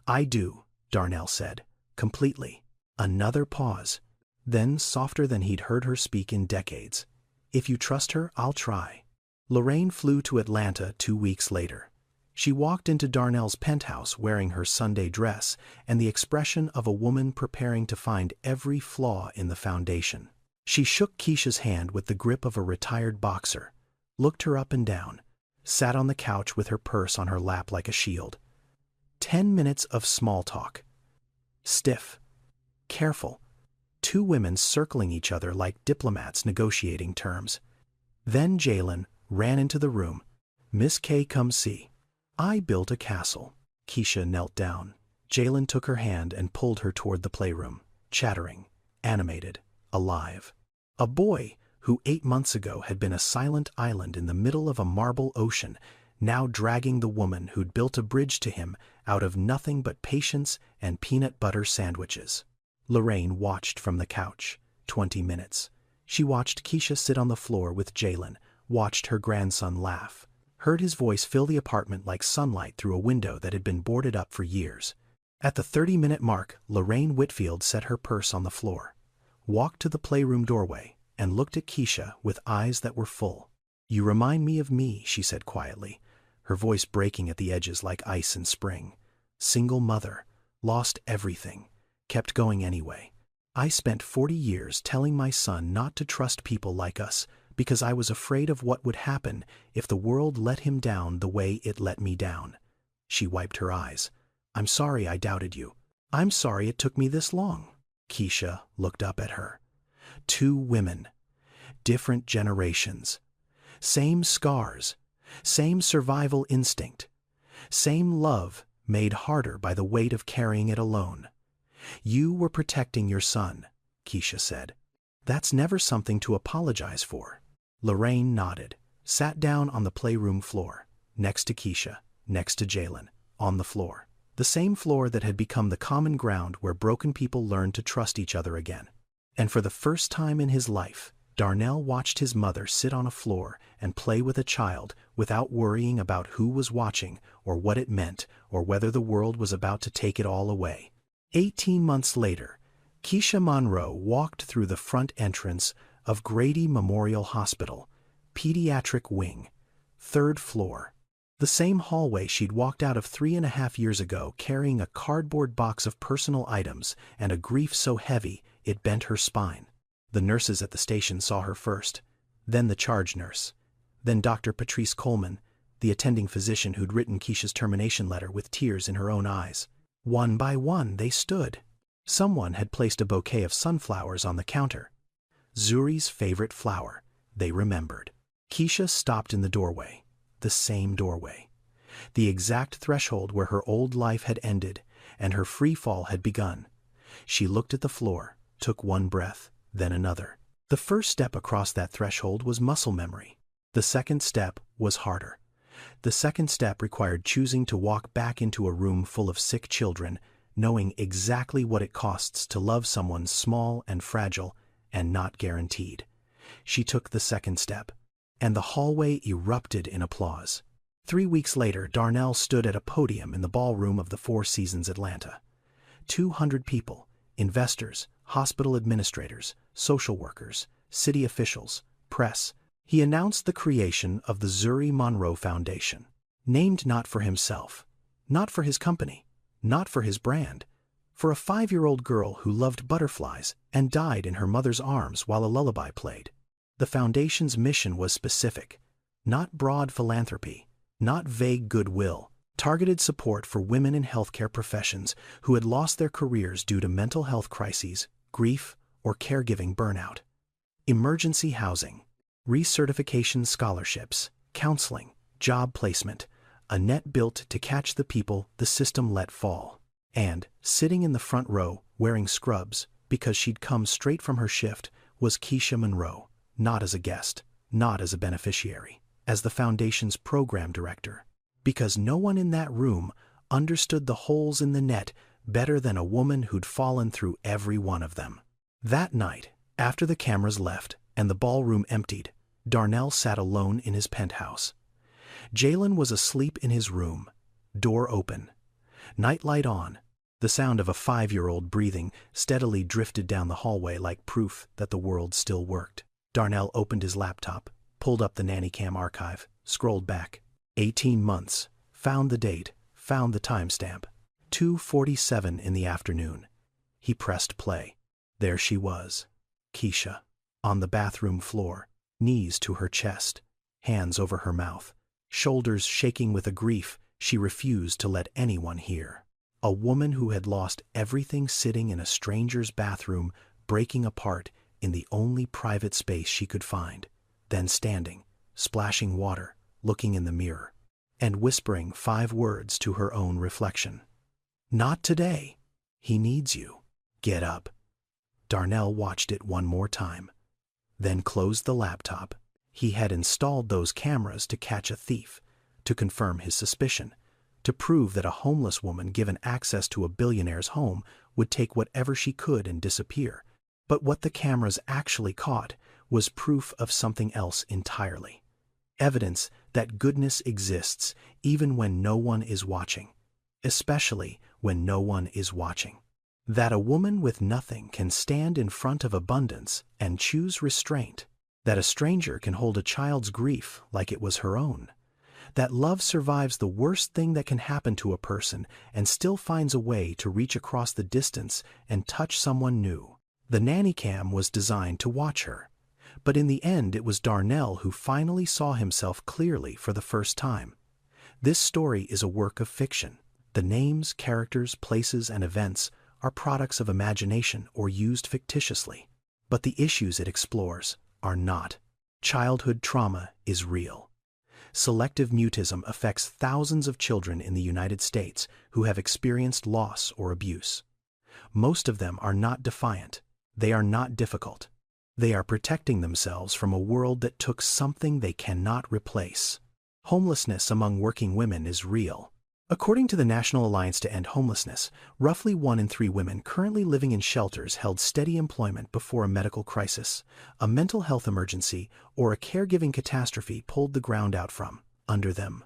"I do," Darnell said, completely. Another pause. Then, softer than he'd heard her speak in decades, "If you trust her, I'll try." Lorraine flew to Atlanta 2 weeks later. She walked into Darnell's penthouse wearing her Sunday dress and the expression of a woman preparing to find every flaw in the foundation. She shook Keisha's hand with the grip of a retired boxer, looked her up and down, sat on the couch with her purse on her lap like a shield. 10 minutes of small talk. Stiff. Careful. 2 women circling each other like diplomats negotiating terms. Then Jalen ran into the room. "Miss K, come see. I built a castle." Keisha knelt down. Jalen took her hand and pulled her toward the playroom, chattering, animated, alive. A boy who 8 months ago had been a silent island in the middle of a marble ocean, now dragging the woman who'd built a bridge to him out of nothing but patience and peanut butter sandwiches. Lorraine watched from the couch. 20 minutes. She watched Keisha sit on the floor with Jalen, watched her grandson laugh, heard his voice fill the apartment like sunlight through a window that had been boarded up for years. At the 30-minute mark, Lorraine Whitfield set her purse on the floor, walked to the playroom doorway, and looked at Keisha with eyes that were full. "You remind me of me," she said quietly, her voice breaking at the edges like ice in spring. "Single mother, lost everything, kept going anyway. I spent 40 years telling my son not to trust people like us because I was afraid of what would happen if the world let him down the way it let me down." She wiped her eyes. "I'm sorry I doubted you. I'm sorry it took me this long." Keisha looked up at her. 2 women. Different generations. Same scars. Same survival instinct. Same love made harder by the weight of carrying it alone. "You were protecting your son," Keisha said. "That's never something to apologize for." Lorraine nodded, sat down on the playroom floor, next to Keisha, next to Jalen, on the floor. The same floor that had become the common ground where broken people learned to trust each other again. And for the first time in his life, Darnell watched his mother sit on a floor and play with a child without worrying about who was watching or what it meant or whether the world was about to take it all away. 18 months later, Keisha Monroe walked through the front entrance of Grady Memorial Hospital, Pediatric Wing, 3rd floor. The same hallway she'd walked out of 3.5 years ago carrying a cardboard box of personal items and a grief so heavy it bent her spine. The nurses at the station saw her first, then the charge nurse, then Dr. Patrice Coleman, the attending physician who'd written Keisha's termination letter with tears in her own eyes. One by one they stood. Someone had placed a bouquet of sunflowers on the counter. Zuri's favorite flower, they remembered. Keisha stopped in the doorway, the same doorway, the exact threshold where her old life had ended and her free fall had begun. She looked at the floor, took one breath, then another. The first step across that threshold was muscle memory. The second step was harder. The second step required choosing to walk back into a room full of sick children, knowing exactly what it costs to love someone small and fragile and not guaranteed. She took the second step, and the hallway erupted in applause. 3 weeks later, Darnell stood at a podium in the ballroom of the Four Seasons Atlanta. 200 people, investors, hospital administrators, social workers, city officials, press. He announced the creation of the Zuri Monroe Foundation, named not for himself, not for his company, not for his brand, for a 5-year-old girl who loved butterflies and died in her mother's arms while a lullaby played. The foundation's mission was specific, not broad philanthropy, not vague goodwill, targeted support for women in healthcare professions who had lost their careers due to mental health crises, grief, or caregiving burnout. Emergency housing, recertification scholarships, counseling, job placement, a net built to catch the people the system let fall. And, sitting in the front row, wearing scrubs, because she'd come straight from her shift, was Keisha Monroe, not as a guest, not as a beneficiary, as the foundation's program director. because no one in that room understood the holes in the net better than a woman who'd fallen through every one of them. That night, after the cameras left and the ballroom emptied, Darnell sat alone in his penthouse. Jalen was asleep in his room, door open, nightlight on. The sound of a 5-year-old breathing steadily drifted down the hallway like proof that the world still worked. Darnell opened his laptop, pulled up the Nanny Cam archive, scrolled back. 18 months, found the date, found the timestamp. 2:47 in the afternoon. He pressed play. There she was, Keisha, on the bathroom floor, knees to her chest, hands over her mouth, shoulders shaking with a grief she refused to let anyone hear. A woman who had lost everything sitting in a stranger's bathroom, breaking apart in the only private space she could find, then standing, splashing water, looking in the mirror, and whispering 5 words to her own reflection. Not today. He needs you. Get up. Darnell watched it one more time, then closed the laptop. He had installed those cameras to catch a thief, to confirm his suspicion, to prove that a homeless woman given access to a billionaire's home would take whatever she could and disappear. But what the cameras actually caught was proof of something else entirely. Evidence that goodness exists even when no one is watching, especially when no one is watching. That a woman with nothing can stand in front of abundance and choose restraint. That a stranger can hold a child's grief like it was her own. That love survives the worst thing that can happen to a person and still finds a way to reach across the distance and touch someone new. The Nanny Cam was designed to watch her, but in the end it was Darnell who finally saw himself clearly for the first time. This story is a work of fiction. The names, characters, places, and events are products of imagination or used fictitiously, but the issues it explores are not. Childhood trauma is real. Selective mutism affects thousands of children in the United States who have experienced loss or abuse. Most of them are not defiant. They are not difficult. They are protecting themselves from a world that took something they cannot replace. Homelessness among working women is real. According to the National Alliance to End Homelessness, roughly 1 in 3 women currently living in shelters held steady employment before a medical crisis, a mental health emergency, or a caregiving catastrophe pulled the ground out from under them.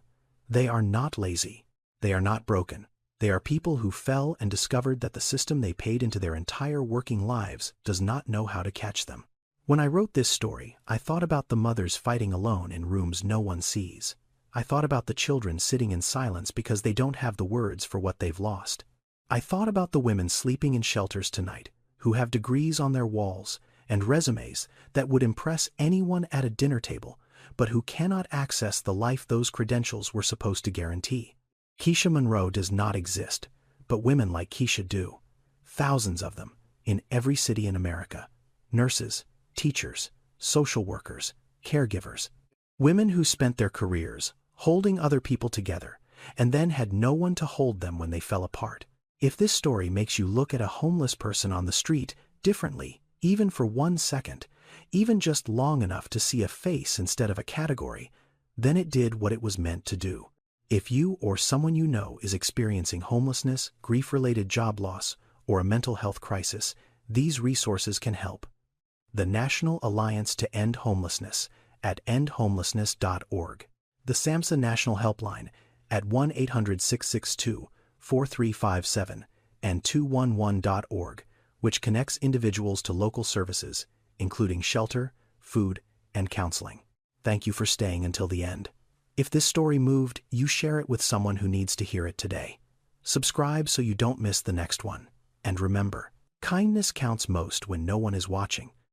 They are not lazy. They are not broken. They are people who fell and discovered that the system they paid into their entire working lives does not know how to catch them. When I wrote this story, I thought about the mothers fighting alone in rooms no one sees. I thought about the children sitting in silence because they don't have the words for what they've lost. I thought about the women sleeping in shelters tonight, who have degrees on their walls and resumes that would impress anyone at a dinner table, but who cannot access the life those credentials were supposed to guarantee. Keisha Monroe does not exist, but women like Keisha do. Thousands of them, in every city in America. Nurses, teachers, social workers, caregivers. Women who spent their careers holding other people together, and then had no one to hold them when they fell apart. If this story makes you look at a homeless person on the street differently, even for 1 second, even just long enough to see a face instead of a category, then it did what it was meant to do. If you or someone you know is experiencing homelessness, grief-related job loss, or a mental health crisis, these resources can help. The National Alliance to End Homelessness at endhomelessness.org. The SAMHSA National Helpline at 1-800-662-4357 and 211.org, which connects individuals to local services, including shelter, food, and counseling. Thank you for staying until the end. If this story moved, you share it with someone who needs to hear it today. Subscribe so you don't miss the next one. And remember, kindness counts most when no one is watching.